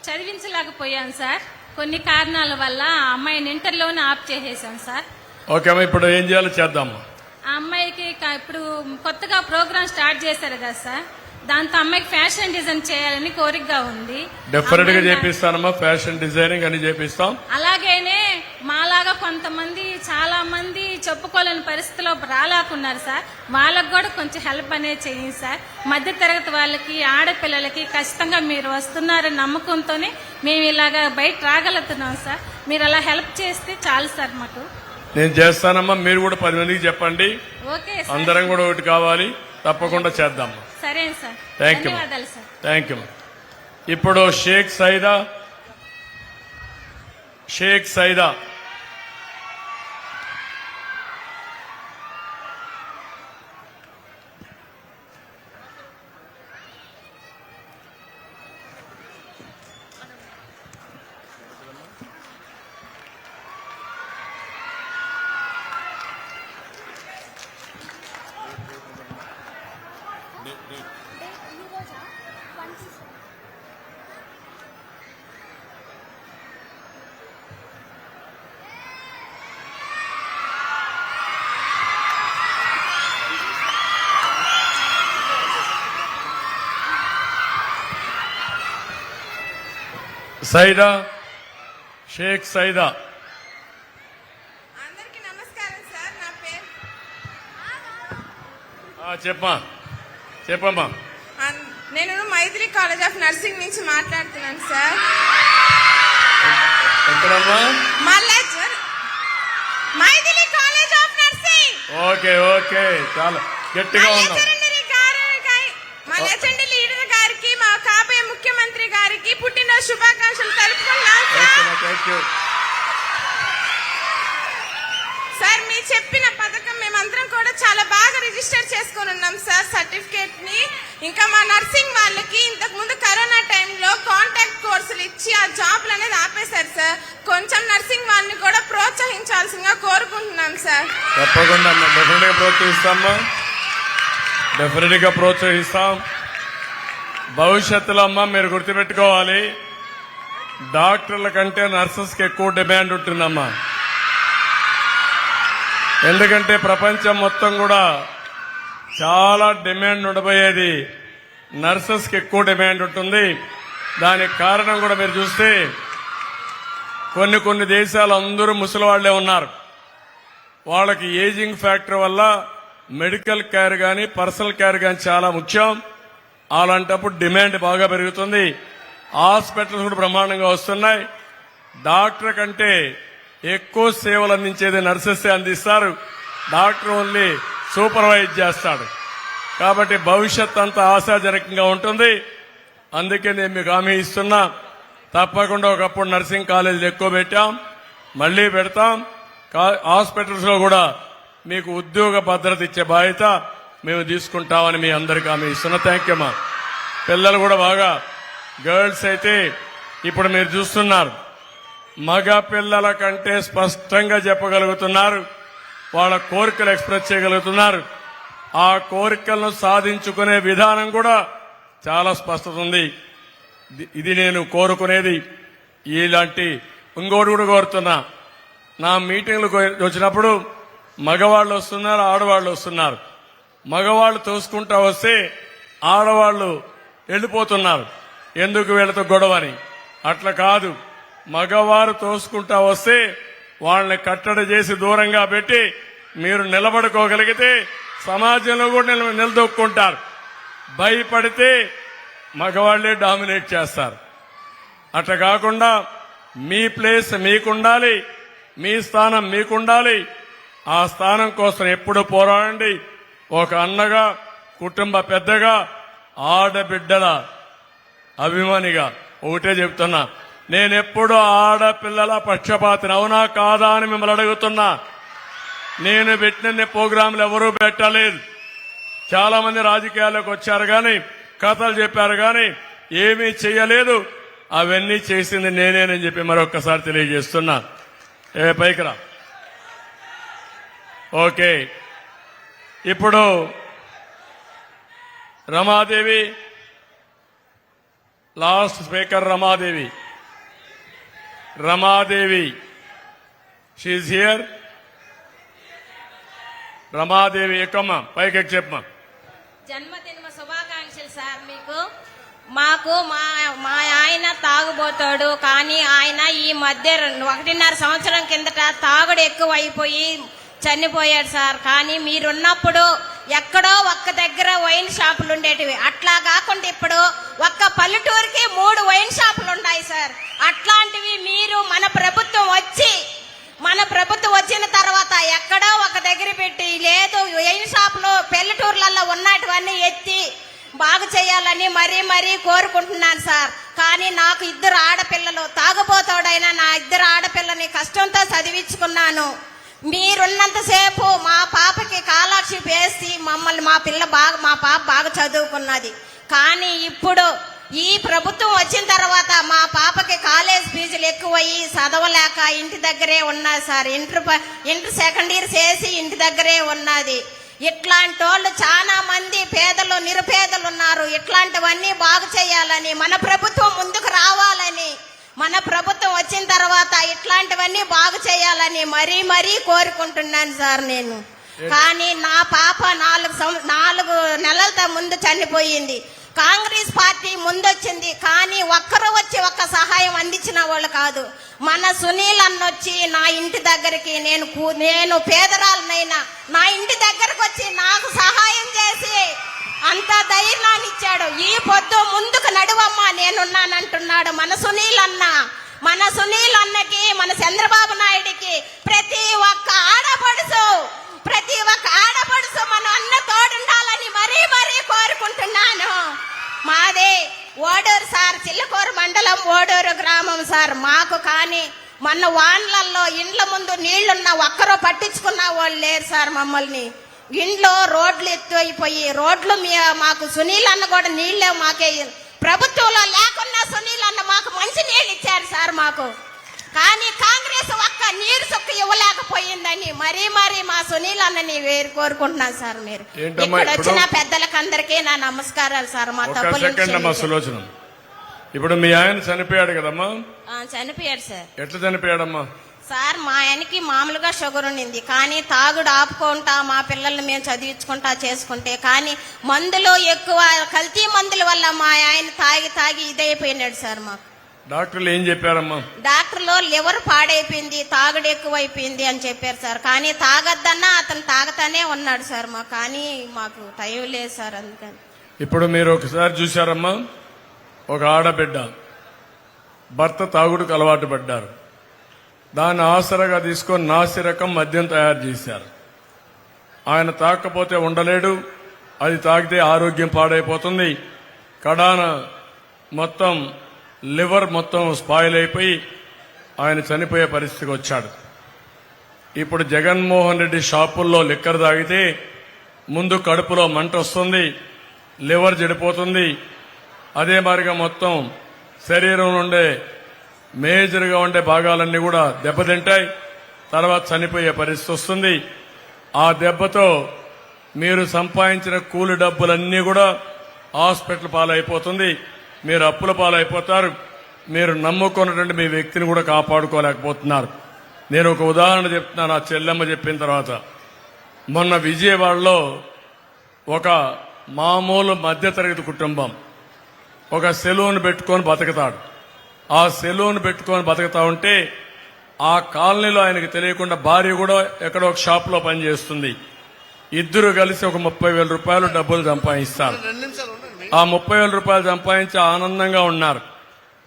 చదివించలేకపోయాను సార్. కొన్ని కారణాల వల్ల ఆ అమ్మాయిని ఇంటర్లోనే ఆఫ్ చేసేసాం సార్. ఓకే అమ్మా, ఇప్పుడు ఏం చేయాలో చేద్దామా. ఆ అమ్మాయికి ఇప్పుడు కొత్తగా ప్రోగ్రామ్ స్టార్ట్ చేశారు కదా సార్, దాంతో అమ్మాయికి ఫ్యాషన్ డిజైన్ చేయాలని కోరికగా ఉంది. డెఫినెట్ గా చేపిస్తానమ్మా, ఫ్యాషన్ డిజైనింగ్ అని చేపిస్తాం. అలాగేనే మాలాగా కొంతమంది, చాలా మంది చెప్పుకోలేని పరిస్థితిలో రాలేకున్నారు సార్. వాళ్ళకు కూడా కొంచెం హెల్ప్ అనేది చేయండి సార్. మధ్య తరగతి వాళ్ళకి, ఆడపిల్లలకి ఖచ్చితంగా మీరు వస్తున్నారని నమ్మకంతోనే మేము ఇలాగా బయట రాగలుగుతున్నాం సార్. మీరు అలా హెల్ప్ చేస్తే చాలు సార్ మాకు. నేను చేస్తానమ్మా, మీరు కూడా 10 మందికి చెప్పండి. Okay sir. అందరం కూడా ఒకటి కావాలి, తప్పకుండా చేద్దాం. సరే సార్. Thank you. ధన్యవాదాలు సార్. Thank you. ఇప్పుడు షేక్ సైదా సైదా, షేక్ సైదా. అందరికీ నమస్కారం సార్. నా పేరు చెప్పమ్మా. నేను మైథిలి కాలేజ్ ఆఫ్ నర్సింగ్ నుంచి మాట్లాడుతున్నాను సార్. ఎక్కడమ్మా? Malleshwar Maithili college of nursing. Okay చాలా గట్టిగా ఉన్నాం. మా లెజెండ్ లీడర్ గారికి, మా కాబోయే ముఖ్యమంత్రి గారికి పుట్టినరోజు శుభాకాంక్షలు తెలుపుకున్నాను సార్. మీరు చెప్పిన పథకం మేమందరం కూడా చాలా బాగా రిజిస్టర్ చేసుకుని ఉన్నాం సార్ సర్టిఫికేట్ ని. ఇంకా మా నర్సింగ్ వాళ్ళకి ఇంతకు ముందు కరోనా టైంలో కాంటాక్ట్ కోర్సులు ఇచ్చి ఆ జాబ్లు అనేది ఆపేశారు సార్. కొంచెం నర్సింగ్ వాళ్ళని కూడా ప్రోత్సహించాల్సిందిగా కోరుకుంటున్నాం సార్. తప్పకుండా డెఫినెట్ గా ప్రోత్సహిస్తాం. భవిష్యత్తులో అమ్మా మీరు గుర్తుపెట్టుకోవాలి, డాక్టర్ల కంటే నర్సెస్కి ఎక్కువ డిమాండ్ ఉంటుందమ్మా. ఎందుకంటే ప్రపంచం మొత్తం కూడా చాలా డిమాండ్ ఉండబోయేది నర్సెస్కి ఎక్కువ డిమాండ్ ఉంటుంది. దానికి కారణం కూడా మీరు చూస్తే కొన్ని దేశాలు అందరూ ముసలి వాళ్లే ఉన్నారు. వాళ్ళకి ఏజింగ్ ఫ్యాక్టర్ వల్ల మెడికల్ కేర్ కానీ పర్సనల్ కేర్ కానీ చాలా ముఖ్యం. అలాంటప్పుడు డిమాండ్ బాగా పెరుగుతుంది. హాస్పిటల్స్ కూడా బ్రహ్మాండంగా వస్తున్నాయి. డాక్టర్ కంటే ఎక్కువ సేవలు అందించేది నర్సెస్ అందిస్తారు. డాక్టర్ ఓన్లీ సూపర్వైజ్ చేస్తాడు. కాబట్టి భవిష్యత్ అంతా ఆశాజనకంగా ఉంటుంది. అందుకే నేను మీకు హామీ ఇస్తున్నా, తప్పకుండా ఒకప్పుడు నర్సింగ్ కాలేజీలు ఎక్కువ పెట్టాం, మళ్లీ పెడతాం. హాస్పిటల్స్ లో కూడా మీకు ఉద్యోగ భద్రత ఇచ్చే బాధ్యత మేము తీసుకుంటామని మీ అందరికీ హామీ ఇస్తున్నా. థ్యాంక్ యూ అమ్మా. పిల్లలు కూడా బాగా, గర్ల్స్ అయితే ఇప్పుడు మీరు చూస్తున్నారు, మగ పిల్లల కంటే స్పష్టంగా చెప్పగలుగుతున్నారు. వాళ్ళ కోరికలు ఎక్స్ప్రెస్ చేయగలుగుతున్నారు. ఆ కోరికలను సాధించుకునే విధానం కూడా చాలా స్పష్టత ఉంది. ఇది నేను కోరుకునేది. ఇలాంటి ఇంకోటి కూడా కోరుతున్నా, నా మీటింగ్లకు వచ్చినప్పుడు మగవాళ్ళు వస్తున్నారు, ఆడవాళ్లు వస్తున్నారు. మగవాళ్ళు తోసుకుంటా వస్తే ఆడవాళ్లు వెళ్ళిపోతున్నారు, ఎందుకు వీళ్ళతో గొడవని. అట్లా కాదు, మగవారు తోసుకుంటా వస్తే వాళ్ళని కట్టడి చేసి దూరంగా పెట్టి మీరు నిలబడుకోగలిగితే సమాజంలో కూడా నిలదొక్కుంటారు. భయపడితే మగవాళ్లే డామినేట్ చేస్తారు. అట్లా కాకుండా మీ ప్లేస్ మీకుండాలి, మీ స్థానం మీకుండాలి. ఆ స్థానం కోసం ఎప్పుడు పోరాడండి. ఒక అన్నగా, కుటుంబ పెద్దగా, ఆడబిడ్డల అభిమానిగా ఒకటే చెప్తున్నా, నేనెప్పుడు ఆడపిల్లల పక్షపాతిని, అవునా కాదా అని మిమ్మల్ని అడుగుతున్నా. నేను పెట్టిన ప్రోగ్రాంలు ఎవరూ పెట్టలేదు. చాలా మంది రాజకీయాల్లోకి వచ్చారు కానీ, కథలు చెప్పారు కానీ ఏమీ చేయలేదు. అవన్నీ చేసింది నేనేనని చెప్పి మరొక్కసారి తెలియజేస్తున్నా. పైకి రా. ఓకే, ఇప్పుడు Ramadevi, last speaker Ramadevi. She here. Ramadevi ఎక్కమ్మా, పైకి ఎక్కి చెప్పమ్మా. జన్మదిన శుభాకాంక్షలు సార్ మీకు. మాకు మా ఆయన తాగుబోతాడు, కానీ ఆయన ఈ మధ్య 1.5 సంవత్సరం కిందట తాగుడు ఎక్కువ అయిపోయి చనిపోయాడు సార్. కానీ మీరున్నప్పుడు ఎక్కడో ఒక్క దగ్గర వైన్ షాపులు ఉండేటివి, అట్లా కాకుండా ఇప్పుడు ఒక్క పల్లెటూరుకి 3 వైన్ షాపులు ఉన్నాయి సార్. అట్లాంటివి మీరు మన ప్రభుత్వం వచ్చిన తర్వాత ఎక్కడో ఒక దగ్గర పెట్టి, లేదు వైన్ షాపులు పల్లెటూర్లలో ఉన్నటువన్నీ ఎత్తి బాగు చేయాలని మరీ కోరుకుంటున్నాను సార్. కానీ నాకు 2 ఆడపిల్లలు, తాగుబోతాడైనా నా 2 ఆడపిల్లని కష్టంతో చదివించుకున్నాను. మీరున్నంతసేపు మా పాపకి కాలాక్షి వేసి మా పాప బాగా చదువుకున్నది. కానీ ఇప్పుడు ఈ ప్రభుత్వం వచ్చిన తర్వాత మా పాపకి కాలేజ్ ఫీజులు ఎక్కువయ్యి చదవలేక ఇంటి దగ్గరే ఉన్నది సార్. ఇంటర్ సెకండ్ ఇయర్ చేసి ఇంటి దగ్గరే ఉన్నది. ఇట్లాంటి వాళ్ళు చాలా మంది పేదలు, నిరుపేదలు ఉన్నారు. ఇట్లాంటివన్నీ బాగు చేయాలని, మన ప్రభుత్వం ముందుకు రావాలని, మన ప్రభుత్వం వచ్చిన తర్వాత ఇట్లాంటివన్నీ బాగు చేయాలని మరీ కోరుకుంటున్నాను సార్ నేను. కానీ నా పాప 4 నెలల ముందు చనిపోయింది. కాంగ్రెస్ పార్టీ ముందొచ్చింది, కానీ ఒక్కరు వచ్చి ఒక్క సహాయం అందించిన వాళ్ళు కాదు. మన సునీల్ అన్నొచ్చి నా ఇంటి దగ్గరికి, నేను పేదరాలనైనా నా ఇంటి దగ్గరకు వచ్చి నాకు సహాయం చేసి అంత ధైర్యాన్ని ఇచ్చాడు. ఈ పొద్దు ముందుకు నడువమ్మా నేనున్నానంటున్నాడు మన సునీల్ అన్న. మన సునీల్ అన్నకి, మన చంద్రబాబు నాయుడికి ప్రతి ఒక్క ఆడపడుసు మన అన్న తోడుండాలని మరీ కోరుకుంటున్నాను. మాదే ఓడూరు సార్, చిల్లకూరు మండలం ఓడూరు గ్రామం సార్. మాకు కానీ మొన్న వాన్లల్లో ఇండ్ల ముందు నీళ్లున్నా ఒక్కరూ పట్టించుకున్న వాళ్ళు లేరు సార్. మమ్మల్ని ఇంట్లో రోడ్లు ఎత్తుపోయి రోడ్లు మాకు సునీల్ అన్న కూడా నీళ్ళే మాకే ప్రభుత్వంలో లేకున్నా సునీల్ అన్న మాకు మంచి నీళ్ళు ఇచ్చారు సార్ మాకు. కానీ కాంగ్రెస్ ఒక్క నీరు సుక్క ఇవ్వలేకపోయిందని మరీ మా సునీల్ అన్నని కోరుకుంటున్నాను సార్. మీరు ఇక్కడ వచ్చిన పెద్దలకు అందరికీ నా నమస్కారాలు సార్. మా తప్పులు సులోచన. ఇప్పుడు మీ ఆయన చనిపోయాడు కదమ్మా? చనిపోయాడు సార్. ఎట్లా చనిపోయాడమ్మా? సార్ మా ఆయనకి మామూలుగా షుగర్ ఉండింది, కానీ తాగుడు ఆపుకుంటా మా పిల్లల్ని మేము చదివించుకుంటా చేసుకుంటే, కానీ మందులు ఎక్కువ కల్తీ మందుల వల్ల మా ఆయన తాగి ఇదైపోయినాడు సార్. మాకు డాక్టర్లు ఏం చెప్పారమ్మా? డాక్టర్లు లివర్ పాడైపోయింది, తాగుడు ఎక్కువైపోయింది అని చెప్పారు సార్. కానీ తాగొద్దన్నా అతను తాగుతానే ఉన్నాడు సార్. కానీ మాకు టైం లేదు సార్. అందుకని ఇప్పుడు మీరు ఒకసారి చూశారమ్మా, ఒక ఆడబిడ్డ భర్త తాగుడుకు అలవాటు పడ్డారు. దాన్ని ఆసరగా తీసుకొని నాసిరకం మద్యం తయారు చేశారు. ఆయన తాగకపోతే ఉండలేడు, అది తాగితే ఆరోగ్యం పాడైపోతుంది. కడాన మొత్తం లివర్ మొత్తం స్పాయిల్ అయిపోయి ఆయన చనిపోయే పరిస్థితికి వచ్చాడు. ఇప్పుడు జగన్మోహన్ రెడ్డి షాపుల్లో లిక్కర్ తాగితే ముందు కడుపులో మంట వస్తుంది, లివర్ చెడిపోతుంది. అదే మాదిరిగా మొత్తం శరీరం నుండే మేజర్గా ఉండే భాగాలన్నీ కూడా దెబ్బతింటాయి. తర్వాత చనిపోయే పరిస్థితి వస్తుంది. ఆ దెబ్బతో మీరు సంపాదించిన కూలి డబ్బులన్నీ కూడా హాస్పిటల్ పాలైపోతుంది. మీరు అప్పుల పాలైపోతారు. మీరు నమ్ముకున్నటువంటి మీ వ్యక్తిని కూడా కాపాడుకోలేకపోతున్నారు. నేను ఒక ఉదాహరణ చెప్తున్నాను. ఆ చెల్లెమ్మ చెప్పిన తర్వాత, మొన్న విజయవాడలో ఒక మామూలు మధ్యతరగతి కుటుంబం ఒక సెలూన్ పెట్టుకొని బతుకుతాడు. ఆ సెలూన్ పెట్టుకొని బతుకుతా ఉంటే ఆ కాలనీలో ఆయనకు తెలియకుండా భార్య కూడా ఎక్కడో ఒక షాప్ లో పనిచేస్తుంది. ఇద్దరు కలిసి ఒక 30,000 రూపాయలు డబ్బులు సంపాదిస్తారు. ఆ 30,000 రూపాయలు సంపాదించి ఆనందంగా ఉన్నారు.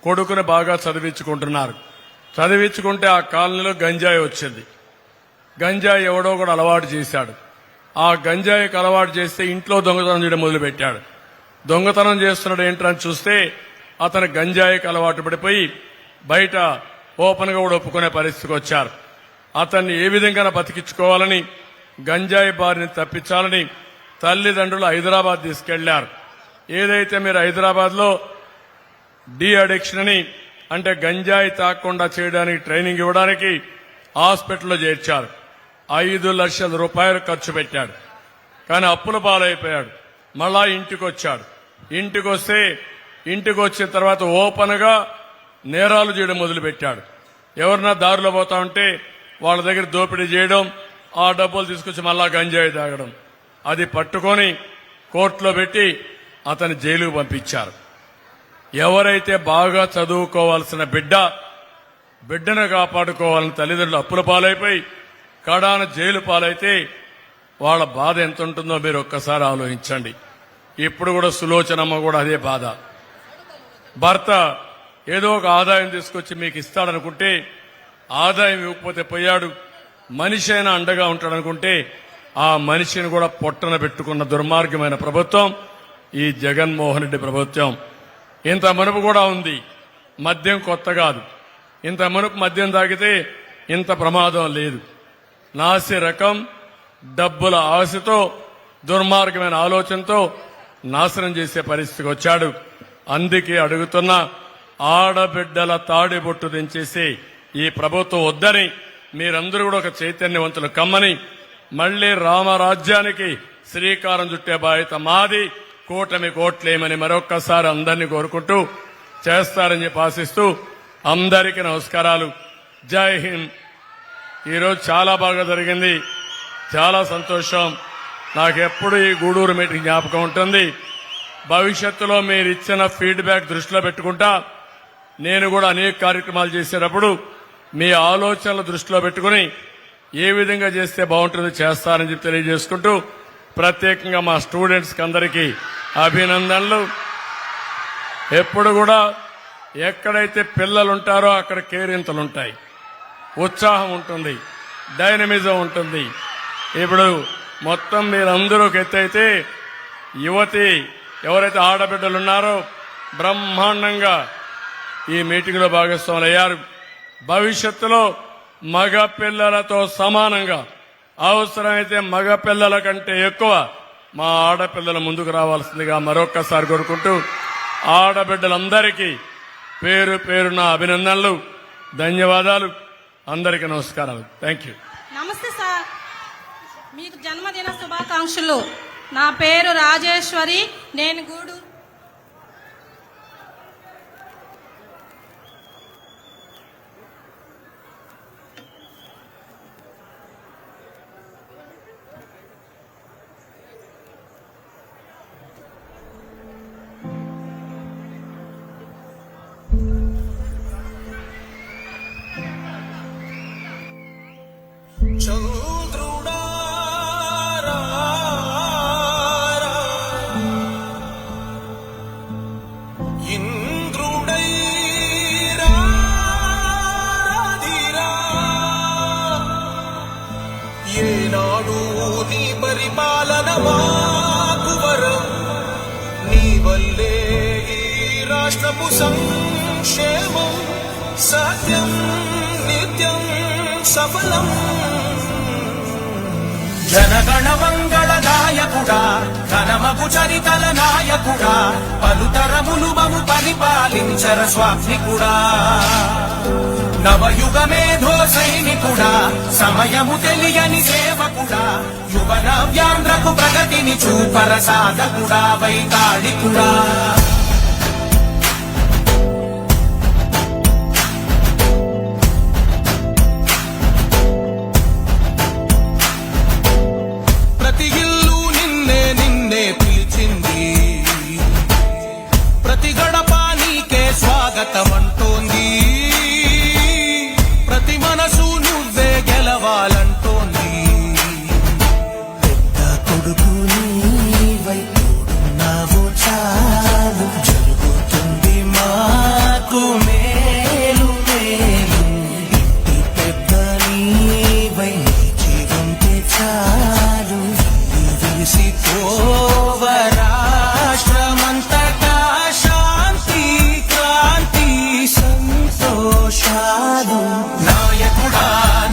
కొడుకుని బాగా చదివించుకుంటున్నారు. చదివించుకుంటే ఆ కాలనీలో గంజాయి వచ్చింది. గంజాయి ఎవడో కూడా అలవాటు చేశాడు. ఆ గంజాయికి అలవాటు చేస్తే ఇంట్లో దొంగతనం చేయడం మొదలుపెట్టాడు. దొంగతనం చేస్తున్నాడు ఏంటని చూస్తే అతను గంజాయికి అలవాటు పడిపోయి బయట ఓపెన్ గా కూడా ఒప్పుకునే పరిస్థితికి వచ్చారు. అతన్ని ఏ విధంగా బతికించుకోవాలని, గంజాయి బారిని తప్పించాలని తల్లిదండ్రులు హైదరాబాద్ తీసుకెళ్లారు. ఏదైతే మీరు హైదరాబాద్ లో డి అడిక్షన్ అని, అంటే గంజాయి తాకుండా చేయడానికి ట్రైనింగ్ ఇవ్వడానికి హాస్పిటల్లో చేర్చారు. 5 లక్షల రూపాయలు ఖర్చు పెట్టాడు. కానీ అప్పుల పాలైపోయాడు. మళ్ళా ఇంటికి వచ్చాడు. ఇంటికి వచ్చిన తర్వాత ఓపెన్ గా నేరాలు చేయడం మొదలుపెట్టాడు. ఎవరన్నా దారిలో పోతా ఉంటే వాళ్ళ దగ్గర దోపిడీ చేయడం, ఆ డబ్బులు తీసుకొచ్చి మళ్ళా గంజాయి తాగడం. అది పట్టుకొని కోర్టులో పెట్టి అతని జైలుకు పంపించారు. ఎవరైతే బాగా చదువుకోవాల్సిన బిడ్డను కాపాడుకోవాలని తల్లిదండ్రులు అప్పుల పాలైపోయి కడాన జైలు పాలైతే వాళ్ళ బాధ ఎంత ఉంటుందో మీరు ఒక్కసారి ఆలోచించండి. ఇప్పుడు కూడా సులోచనమ్మ కూడా అదే బాధ. భర్త ఏదో ఒక ఆదాయం తీసుకొచ్చి మీకు ఇస్తాడనుకుంటే ఆదాయం ఇవ్వకపోతే పోయాడు. మనిషి అయినా అండగా ఉంటాడనుకుంటే ఆ మనిషిని కూడా పొట్టన పెట్టుకున్న దుర్మార్గమైన ప్రభుత్వం ఈ జగన్మోహన్ రెడ్డి ప్రభుత్వం. ఇంత మనుపు కూడా ఉంది. మద్యం కొత్త కాదు. ఇంత మనుపు మద్యం తాగితే ఇంత ప్రమాదం లేదు. నాసి రకం డబ్బుల ఆశతో దుర్మార్గమైన ఆలోచనతో నాశనం చేసే పరిస్థితికి వచ్చాడు. అందుకే అడుగుతున్న ఆడబిడ్డల తాడిబొట్టు దించేసి ఈ ప్రభుత్వం వద్దని మీరందరూ కూడా ఒక చైతన్యవంతులు కమ్మని మళ్లీ రామరాజ్యానికి శ్రీకారం చుట్టే బాధ్యత మాది. కూటమి కోట్లేమని మరొక్కసారి అందరినీ కోరుకుంటూ చేస్తారని చెప్పి ఆశిస్తూ అందరికీ నమస్కారాలు. జై హింద్. ఈరోజు చాలా బాగా జరిగింది. చాలా సంతోషం. నాకెప్పుడు ఈ గూడూరు మీటింగ్ జ్ఞాపకం ఉంటుంది. భవిష్యత్తులో మీరు ఇచ్చిన ఫీడ్బ్యాక్ దృష్టిలో పెట్టుకుంటా నేను కూడా అనేక కార్యక్రమాలు చేసేటప్పుడు మీ ఆలోచనలు దృష్టిలో పెట్టుకుని ఏ విధంగా చేస్తే బాగుంటుందో చేస్తారని చెప్పి తెలియజేసుకుంటూ ప్రత్యేకంగా మా స్టూడెంట్స్కి అందరికీ అభినందనలు. ఎప్పుడు కూడా ఎక్కడైతే పిల్లలు ఉంటారో అక్కడ కేరింతలు ఉంటాయి, ఉత్సాహం ఉంటుంది, డైనమిజం ఉంటుంది. ఇప్పుడు మొత్తం మీరందరూ ఎత్తైతే యువతి ఎవరైతే ఆడబిడ్డలు ఉన్నారో బ్రహ్మాండంగా ఈ మీటింగ్లో భాగస్వాములు అయ్యారు. భవిష్యత్తులో మగ పిల్లలతో సమానంగా అవసరమైతే మగ పిల్లల కంటే ఎక్కువ మా ఆడపిల్లలు ముందుకు రావాల్సిందిగా మరొక్కసారి కోరుకుంటూ ఆడబిడ్డలందరికీ పేరు పేరున అభినందనలు, ధన్యవాదాలు. అందరికీ నమస్కారాలు. Thank you. నమస్తే సార్, మీకు జన్మదిన శుభాకాంక్షలు. నా పేరు రాజేశ్వరి, నేను గూడూరు. ఏనాడు నీ పరిపాలన మాకు వరం, నీ వల్లే ఈ రాష్ట్రపు సంక్షేమం సత్యం నిత్యం సఫలం. జనగణ మంగళ నాయకుడా, ఘనమగు చరితల నాయకుడా, పలుతరములు మము పరిపాలించర స్వామికుడా. నవయుగ మేధో సైనికుడా, సమయము తెలియని సేవకుడా, యువ నవ్యాంధ్రకు ప్రగతిని చూపర సాధకుడా, వైతాళికుడా. ప్రతి ఇల్లు నిన్నే నిన్నే పిలిచింది, ప్రతి గడప నీకే స్వాగతం అంటోంది, ప్రతి మనసు నువ్వే గెలవాలంటోంది. పెద్ద కొడుకు నీవై తోడున్నావు చాలు, జరుగుతుంది మాకు మేలు మేలు. ఇంటి పెద్ద నీవై జీవంతే చాలు, విసిపోవ రాష్ట్రమంతటా శాంతి క్రాంతి సంతోషాలు. నాయకుడా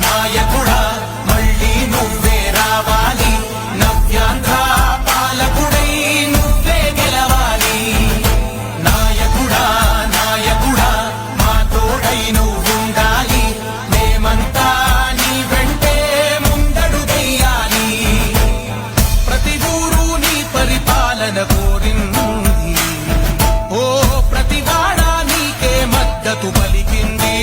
నాయకుడా మళ్ళీ నువ్వే రావాలి, నవ్యాంధ్ర పాలకుడై నువ్వే గెలవాలి. నాయకుడా నాయకుడా మా తోడై నువ్వుండాలి, మేమంతా నీ వెంటే ముందడుగెయ్యాలి. ప్రతి ఊరు నీ పరిపాలన కోరింది, ఓ ప్రతి వాడ నీకే మద్దతు పలికింది.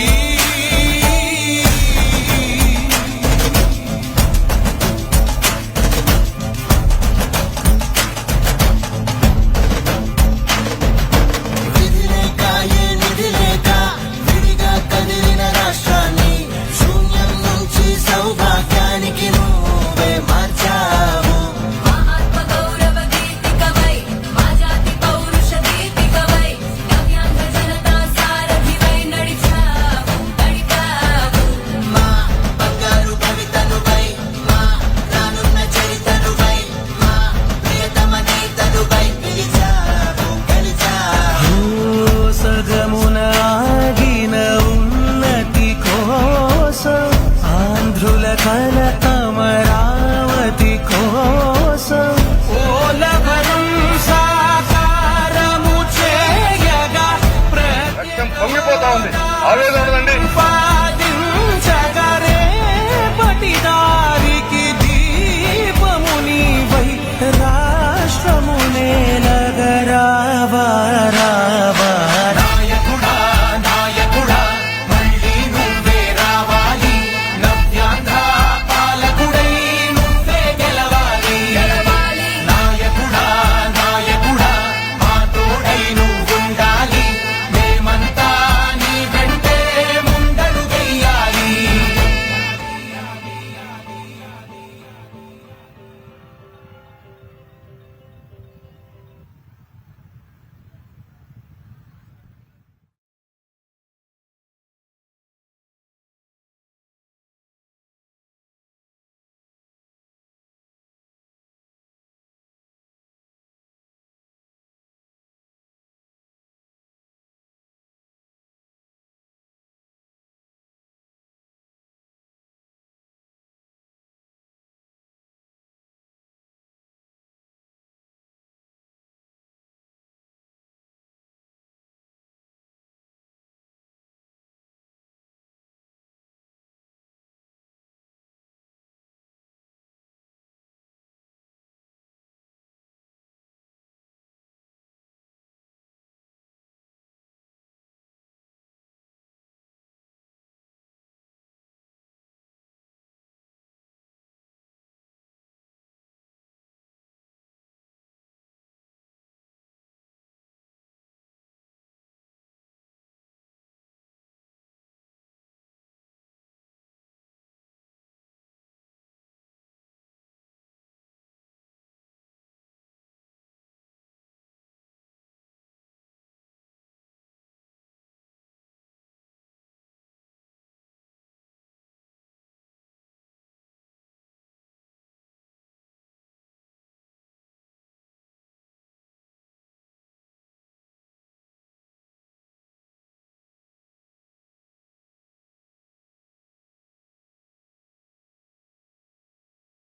విధిలేక ఏ నిధిలేక విడిగా కదిలిన రాష్ట్రాన్ని శూన్యం నుంచి సౌభాగ్యానికి నువ్వే మార్చావు. మహాత్మ గౌరవ గీతికవై, మా జాతి పౌరుష దీపికవై, నవ్యాంధ్ర జనతా సారథివై నడిచావు నడిపావు. మా బంగారు కవితనువై, మా రానున్న చరితనువై, మా ప్రియతమ నేతనువై పిలిచావు గెలిచావు. సగమున ఆగిన ఉన్నతి కోసం, ఆంధ్రుల కల అమరావతి కోసం, పోలవరం సాకారము చేయగా పొంగిపోతా ఉంది, ఆవేదన